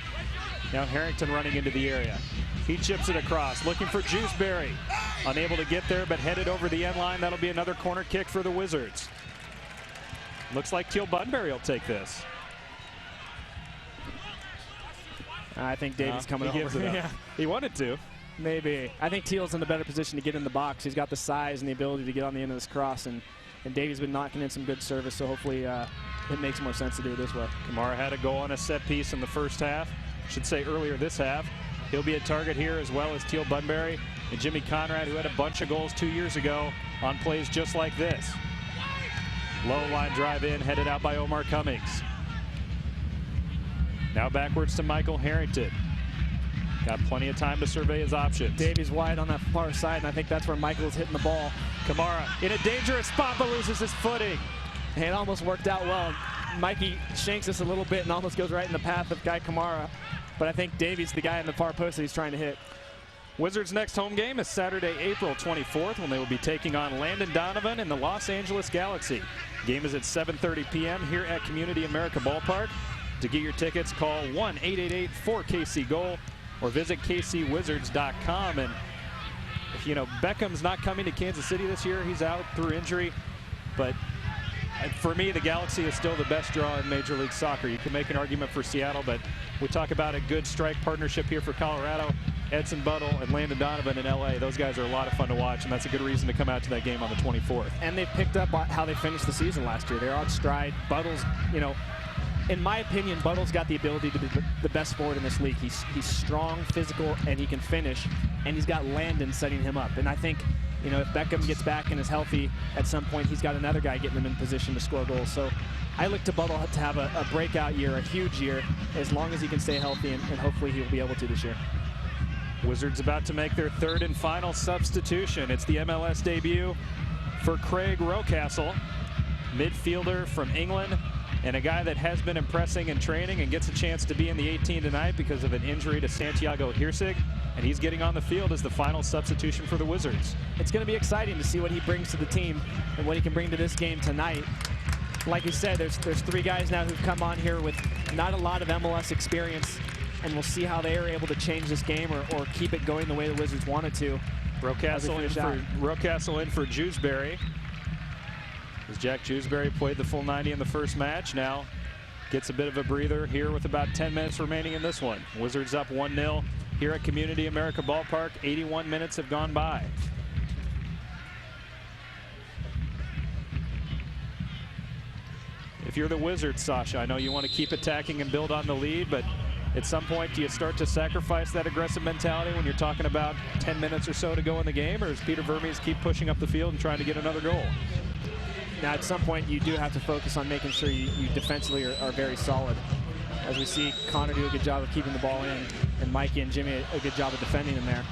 Now Harrington running into the area. He chips it across, looking for Jewsbury. Unable to get there, but headed over the end line. That'll be another corner kick for the Wizards. Looks like Teal Bunbury will take this. I think Davy's coming over. Gives it up. Yeah. He wanted to. Maybe. I think Teal's in a better position to get in the box. He's got the size and the ability to get on the end of this cross, and Davy's been knocking in some good service, so hopefully it makes more sense to do it this way. Kamara had a goal on a set piece in the first half. Should say earlier this half. He'll be a target here, as well as Teal Bunbury and Jimmy Conrad, who had a bunch of goals 2 years ago on plays just like this. Low line drive in, headed out by Omar Cummings. Now backwards to Michael Harrington. Got plenty of time to survey his options. Davies wide on that far side, and I think that's where Michael's hitting the ball. Kamara in a dangerous spot, but loses his footing. And it almost worked out well. Mikey shanks us a little bit and almost goes right in the path of Guy Kamara. But I think Davies, the guy in the far post that he's trying to hit. Wizards' next home game is Saturday, April 24th, when they will be taking on Landon Donovan and the Los Angeles Galaxy. Game is at 7:30 p.m. here at Community America Ballpark. To get your tickets, call 1-888-4KC-GOAL or visit kcwizards.com. And you know, Beckham's not coming to Kansas City this year. He's out through injury. But for me, the Galaxy is still the best draw in Major League Soccer. You can make an argument for Seattle, but we talk about a good strike partnership here for Colorado. Edson Buttle and Landon Donovan in LA. Those guys are a lot of fun to watch, and that's a good reason to come out to that game on the 24th. And they've picked up how they finished the season last year. They're on stride. Buttle's, you know, in my opinion, Buttle's got the ability to be the best forward in this league. He's strong, physical, and he can finish. And he's got Landon setting him up. And I think, you know, if Beckham gets back and is healthy at some point, he's got another guy getting him in position to score goals. So I look to Buttle to have a breakout year, a huge year, as long as he can stay healthy, and hopefully he'll be able to this year. Wizards about to make their third and final substitution. It's the MLS debut for Craig Rocastle, midfielder from England, and a guy that has been impressing in training and gets a chance to be in the 18 tonight because of an injury to Santiago Hirsig, and he's getting on the field as the final substitution for the Wizards. It's going to be exciting to see what he brings to the team and what he can bring to this game tonight. Like you said, there's three guys now who've come on here with not a lot of MLS experience, and we'll see how they are able to change this game or keep it going the way the Wizards wanted to. Rocastle in for Jewsbury. As Jack Jewsbury played the full 90 in the first match, now gets a bit of a breather here with about 10 minutes remaining in this one. Wizards up 1-0 here at Community America Ballpark. 81 minutes have gone by. If you're the Wizards, Sasha, I know you want to keep attacking and build on the lead, but at some point, do you start to sacrifice that aggressive mentality when you're talking about 10 minutes or so to go in the game, or does Peter Vermes keep pushing up the field and trying to get another goal? Now, at some point, you do have to focus on making sure you defensively are very solid. As we see Connor do a good job of keeping the ball in, and Mikey and Jimmy a good job of defending him there.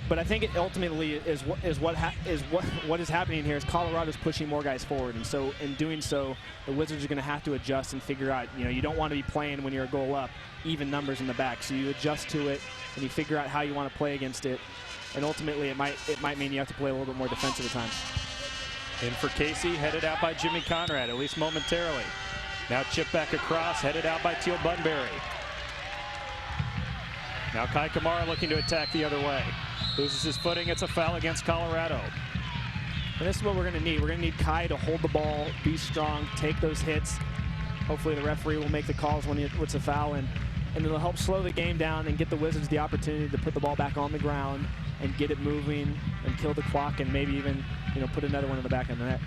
But I think it ultimately what is happening here is Colorado's pushing more guys forward, and so in doing so, the Wizards are going to have to adjust and figure out. You know, you don't want to be playing when you're a goal up, even numbers in the back. So you adjust to it, and you figure out how you want to play against it. And ultimately, it might mean you have to play a little bit more defensive at times. In for Casey, headed out by Jimmy Conrad, at least momentarily. Now chip back across, headed out by Teal Bunbury. Now Kai Kamara looking to attack the other way. Loses his footing. It's a foul against Colorado. And this is what we're going to need. We're going to need Kai to hold the ball, be strong, take those hits. Hopefully the referee will make the calls when it's a foul, and it'll help slow the game down and get the Wizards the opportunity to put the ball back on the ground and get it moving and kill the clock, and maybe even, you know, put another one in the back of the net.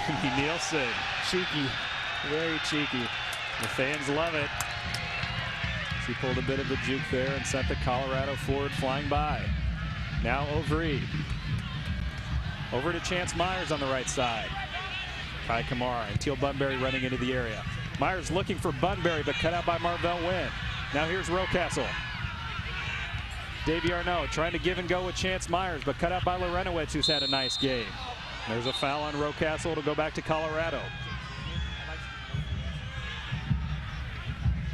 Jimmy Nielsen. Cheeky, very cheeky. The fans love it. He pulled a bit of the juke there and sent the Colorado forward flying by. Now Overy. Over to Chance Myers on the right side. Kai Kamara and Teal Bunbury running into the area. Myers looking for Bunbury, but cut out by Marvell Wynn. Now here's Rocastle. Davey Arnaud trying to give and go with Chance Myers, but cut out by Lorenowicz, who's had a nice game. There's a foul on Rocastle. It'll go back to Colorado.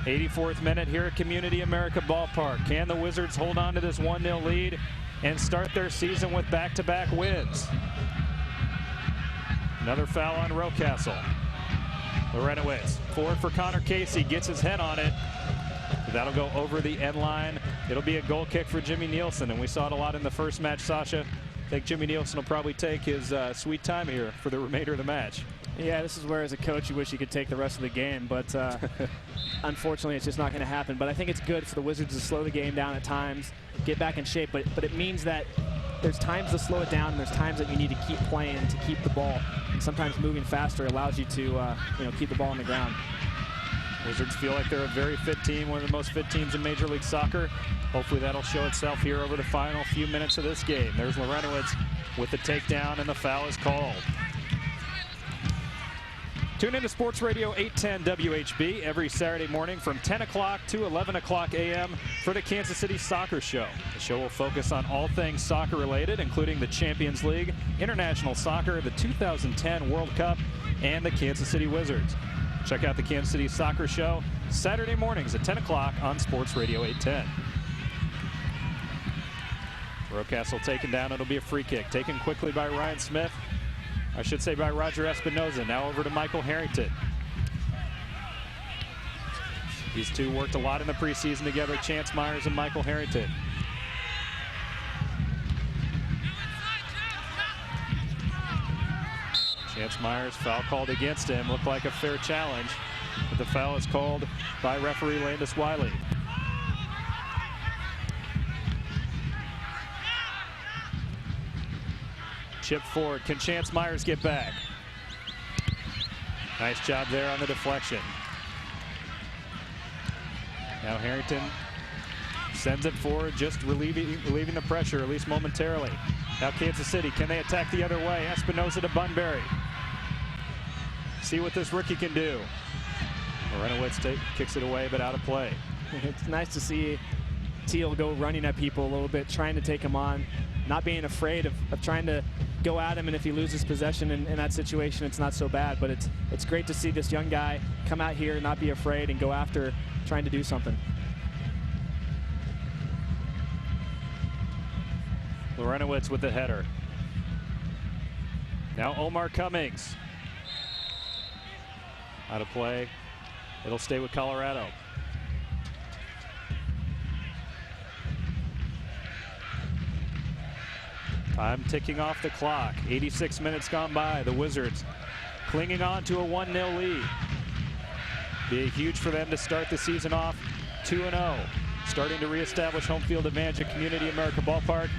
84th minute here at Community America Ballpark. Can the Wizards hold on to this 1-0 lead and start their season with back-to-back wins? Another foul on Rocastle. Lorenowicz forward for Connor Casey, gets his head on it. That'll go over the end line. It'll be a goal kick for Jimmy Nielsen, and we saw it a lot in the first match, Sasha. I think Jimmy Nielsen will probably take his sweet time here for the remainder of the match. Yeah, this is where, as a coach, you wish you could take the rest of the game, but unfortunately, it's just not going to happen. But I think it's good for the Wizards to slow the game down at times, get back in shape, but it means that there's times to slow it down, and there's times that you need to keep playing to keep the ball. And sometimes moving faster allows you to keep the ball on the ground. Wizards feel like they're a very fit team, one of the most fit teams in Major League Soccer. Hopefully that'll show itself here over the final few minutes of this game. There's Lorenowicz with the takedown, and the foul is called. Tune into Sports Radio 810 WHB every Saturday morning from 10 o'clock to 11 o'clock a.m. for the Kansas City Soccer Show. The show will focus on all things soccer related, including the Champions League, international soccer, the 2010 World Cup, and the Kansas City Wizards. Check out the Kansas City Soccer Show Saturday mornings at 10 o'clock on Sports Radio 810. Rocastle taken down. It'll be a free kick. Taken quickly by Ryan Smith. I should say by Roger Espinoza. Now over to Michael Harrington. These two worked a lot in the preseason together, Chance Myers and Michael Harrington. Chance Myers, foul called against him. Looked like a fair challenge, but the foul is called by referee Landis Wiley. Chip forward. Can Chance Myers get back? Nice job there on the deflection. Now Harrington sends it forward, just relieving the pressure, at least momentarily. Now Kansas City, can they attack the other way? Espinoza to Bunbury. See what this rookie can do. Renowitz kicks it away, but out of play. It's nice to see Teal go running at people a little bit, trying to take him on, not being afraid of trying to go at him, and if he loses possession in that situation, it's not so bad. But it's great to see this young guy come out here, not be afraid, and go after trying to do something. Lorenowitz with the header. Now Omar Cummings. Out of play. It'll stay with Colorado. Time ticking off the clock. 86 minutes gone by. The Wizards clinging on to a 1-0 lead. Be huge for them to start the season off 2-0. Starting to reestablish home field advantage at Community America Ballpark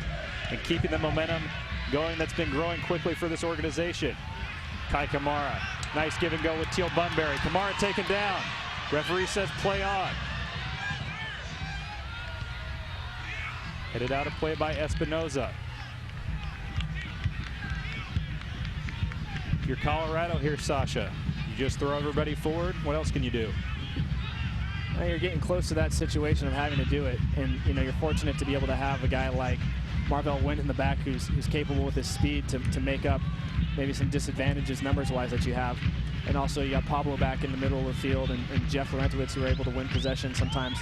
and keeping the momentum going that's been growing quickly for this organization. Kai Kamara. Nice give and go with Teal Bunbury. Kamara taken down. Referee says play on. Headed out of play by Espinoza. You're Colorado here, Sasha. You just throw everybody forward. What else can you do? Well, you're getting close to that situation of having to do it, and you're fortunate to be able to have a guy like Marvell Wint in the back who's capable with his speed to make up maybe some disadvantages numbers-wise that you have. And also you got Pablo back in the middle of the field and Jeff Laurentowicz, who are able to win possession sometimes,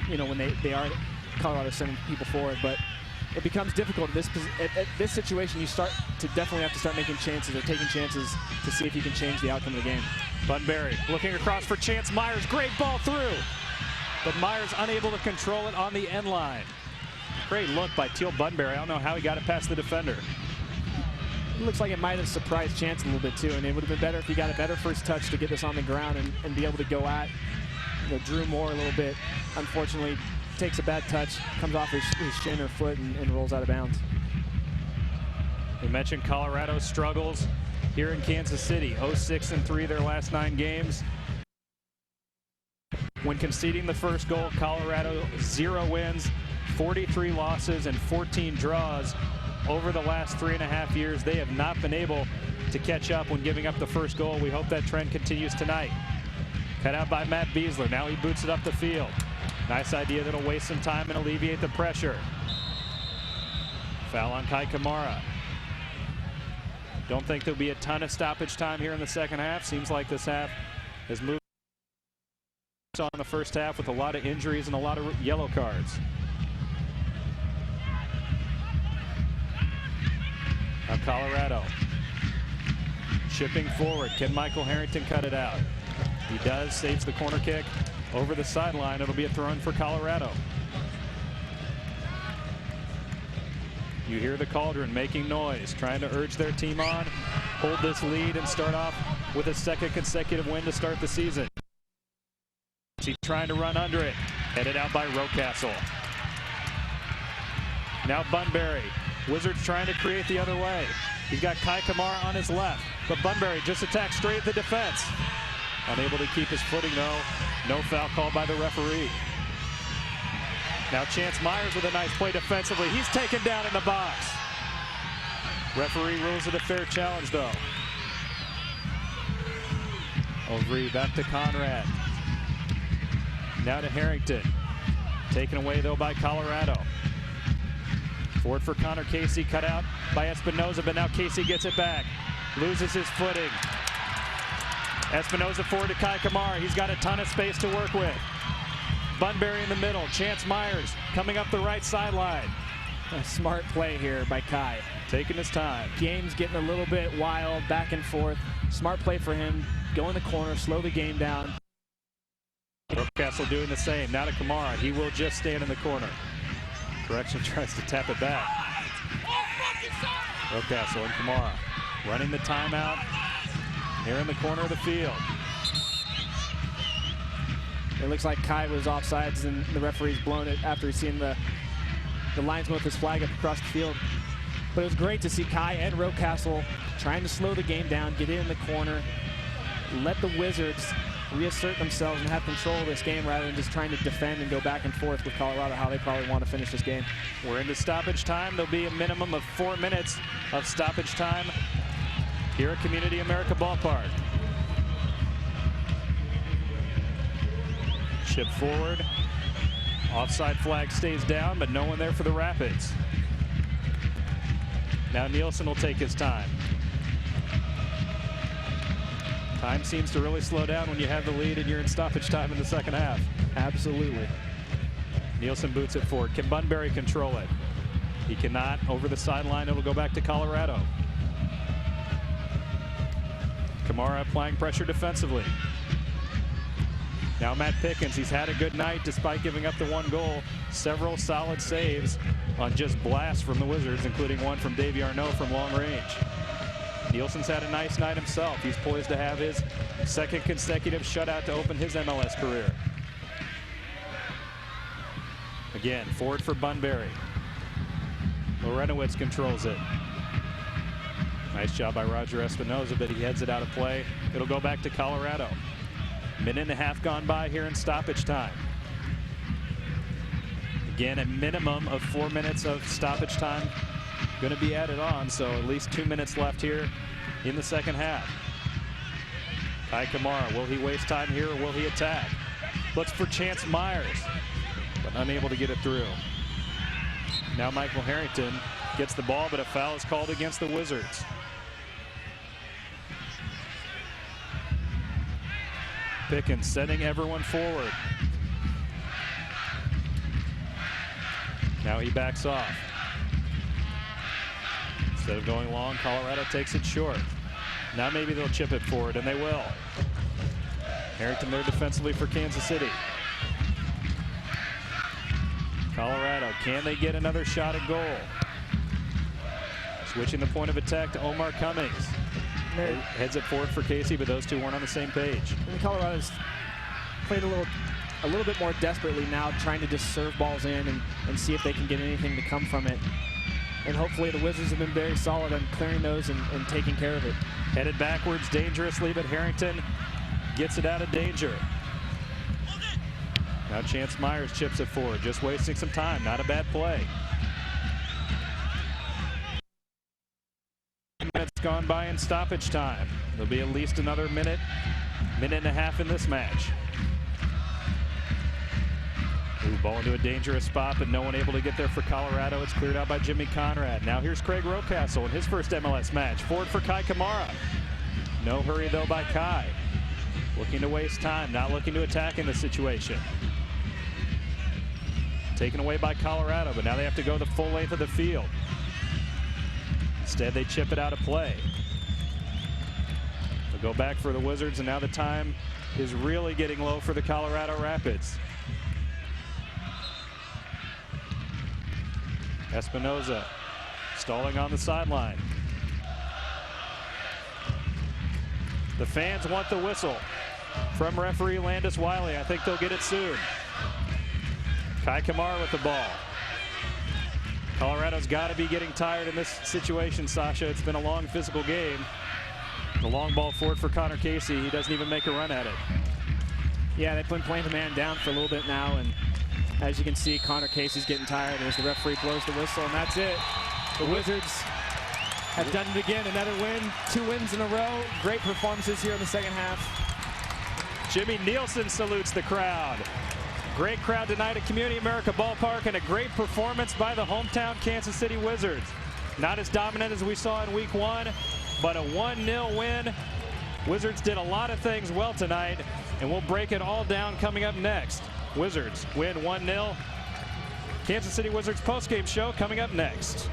when they are Colorado sending people forward. But it becomes difficult at this situation. You definitely have to start making chances or taking chances to see if you can change the outcome of the game. Bunbury looking across for Chance Myers. Great ball through, but Myers unable to control it on the end line. Great look by Teal Bunbury. I don't know how he got it past the defender. It looks like it might have surprised Chance a little bit too, and it would have been better if he got a better first touch to get this on the ground and be able to go at Drew Moore a little bit. Unfortunately, takes a bad touch, comes off his shin or foot and rolls out of bounds. We mentioned Colorado's struggles here in Kansas City. 0-6-3 their last 9 games. When conceding the first goal, Colorado 0 wins, 43 losses, and 14 draws. Over the last 3.5 years, they have not been able to catch up when giving up the first goal. We hope that trend continues tonight. Cut out by Matt Beasler. Now he boots it up the field. Nice idea that'll waste some time and alleviate the pressure. Foul on Kai Kamara. Don't think there'll be a ton of stoppage time here in the second half. Seems like this half has moved on the first half with a lot of injuries and a lot of yellow cards. Now Colorado chipping forward. Can Michael Harrington cut it out? He does. Saves the corner kick over the sideline. It'll be a throw-in for Colorado. You hear the Cauldron making noise, trying to urge their team on, hold this lead, and start off with a second consecutive win to start the season. He's trying to run under it. Headed out by Rocastle. Now Bunbury. Wizards trying to create the other way. He's got Kai Kamara on his left, but Bunbury just attacks straight at the defense. Unable to keep his footing, though. No foul called by the referee. Now Chance Myers with a nice play defensively. He's taken down in the box. Referee rules it a fair challenge, though. Overy back to Conrad. Now to Harrington. Taken away, though, by Colorado. Forward for Connor Casey, cut out by Espinoza, but now Casey gets it back. Loses his footing. Espinoza forward to Kai Kamara. He's got a ton of space to work with. Bunbury in the middle. Chance Myers coming up the right sideline. A smart play here by Kai. Taking his time. Game's getting a little bit wild, back and forth. Smart play for him. Go in the corner, slow the game down. Rocastle doing the same. Now to Kamara. He will just stand in the corner. Correction tries to tap it back. Rocastle and Kamara running the timeout here in the corner of the field. It looks like Kai was offsides and the referee's blown it after he's seen the linesman with his flag up across the field. But it was great to see Kai and Rocastle trying to slow the game down, get in the corner, let the Wizards reassert themselves and have control of this game rather than just trying to defend and go back and forth with Colorado, how they probably want to finish this game. We're into stoppage time. There'll be a minimum of 4 minutes of stoppage time here at Community America Ballpark. Chip forward. Offside flag stays down, but no one there for the Rapids. Now Nielsen will take his time. Time seems to really slow down when you have the lead and you're in stoppage time in the second half. Absolutely. Nielsen boots it forward. Can Bunbury control it? He cannot. Over the sideline, it'll go back to Colorado. Kamara applying pressure defensively. Now Matt Pickens, he's had a good night despite giving up the 1 goal. Several solid saves on just blasts from the Wizards, including one from Davey Arnaud from long range. Nielsen's had a nice night himself. He's poised to have his second consecutive shutout to open his MLS career. Again, forward for Bunbury. Lorenowitz controls it. Nice job by Roger Espinoza, but he heads it out of play. It'll go back to Colorado. Minute and a half gone by here in stoppage time. Again, a minimum of 4 minutes of stoppage time going to be added on, so at least 2 minutes left here in the second half. Kai Kamara, will he waste time here or will he attack? Looks for Chance Myers, but unable to get it through. Now Michael Harrington gets the ball, but a foul is called against the Wizards. Pickens sending everyone forward. Now he backs off. Instead of going long, Colorado takes it short. Now maybe they'll chip it forward, and they will. Harrington there defensively for Kansas City. Colorado, can they get another shot at goal? Switching the point of attack to Omar Cummings. Heads it forward for Casey, but those two weren't on the same page. And Colorado's played a little bit more desperately now, trying to just serve balls in and see if they can get anything to come from it. And hopefully the Wizards have been very solid on clearing those and taking care of it. Headed backwards dangerously, but Harrington gets it out of danger. Now Chance Myers chips it forward, just wasting some time. Not a bad play. Minutes gone by in stoppage time. There'll be at least another minute and a half in this match. Ooh, ball into a dangerous spot, but no one able to get there for Colorado. It's cleared out by Jimmy Conrad. Now here's Craig Rocastle in his first MLS match. Forward for Kai Kamara. No hurry though by Kai. Looking to waste time, not looking to attack in this situation. Taken away by Colorado, but now they have to go the full length of the field. Instead, they chip it out of play. They'll go back for the Wizards, and now the time is really getting low for the Colorado Rapids. Espinoza stalling on the sideline. The fans want the whistle from referee Landis Wiley. I think they'll get it soon. Kai Kamara with the ball. Colorado's got to be getting tired in this situation, Sasha. It's been a long physical game. The long ball forward for Connor Casey. He doesn't even make a run at it. Yeah, they've been playing the man down for a little bit now, and as you can see, Connor Casey's getting tired as the referee blows the whistle, and that's it. The Wizards have done it again. Another win, 2 wins in a row. Great performances here in the second half. Jimmy Nielsen salutes the crowd. Great crowd tonight at Community America Ballpark, and a great performance by the hometown Kansas City Wizards. Not as dominant as we saw in week 1, but a 1-0 win. Wizards did a lot of things well tonight, and we'll break it all down coming up next. Wizards win 1-0. Kansas City Wizards postgame show coming up next.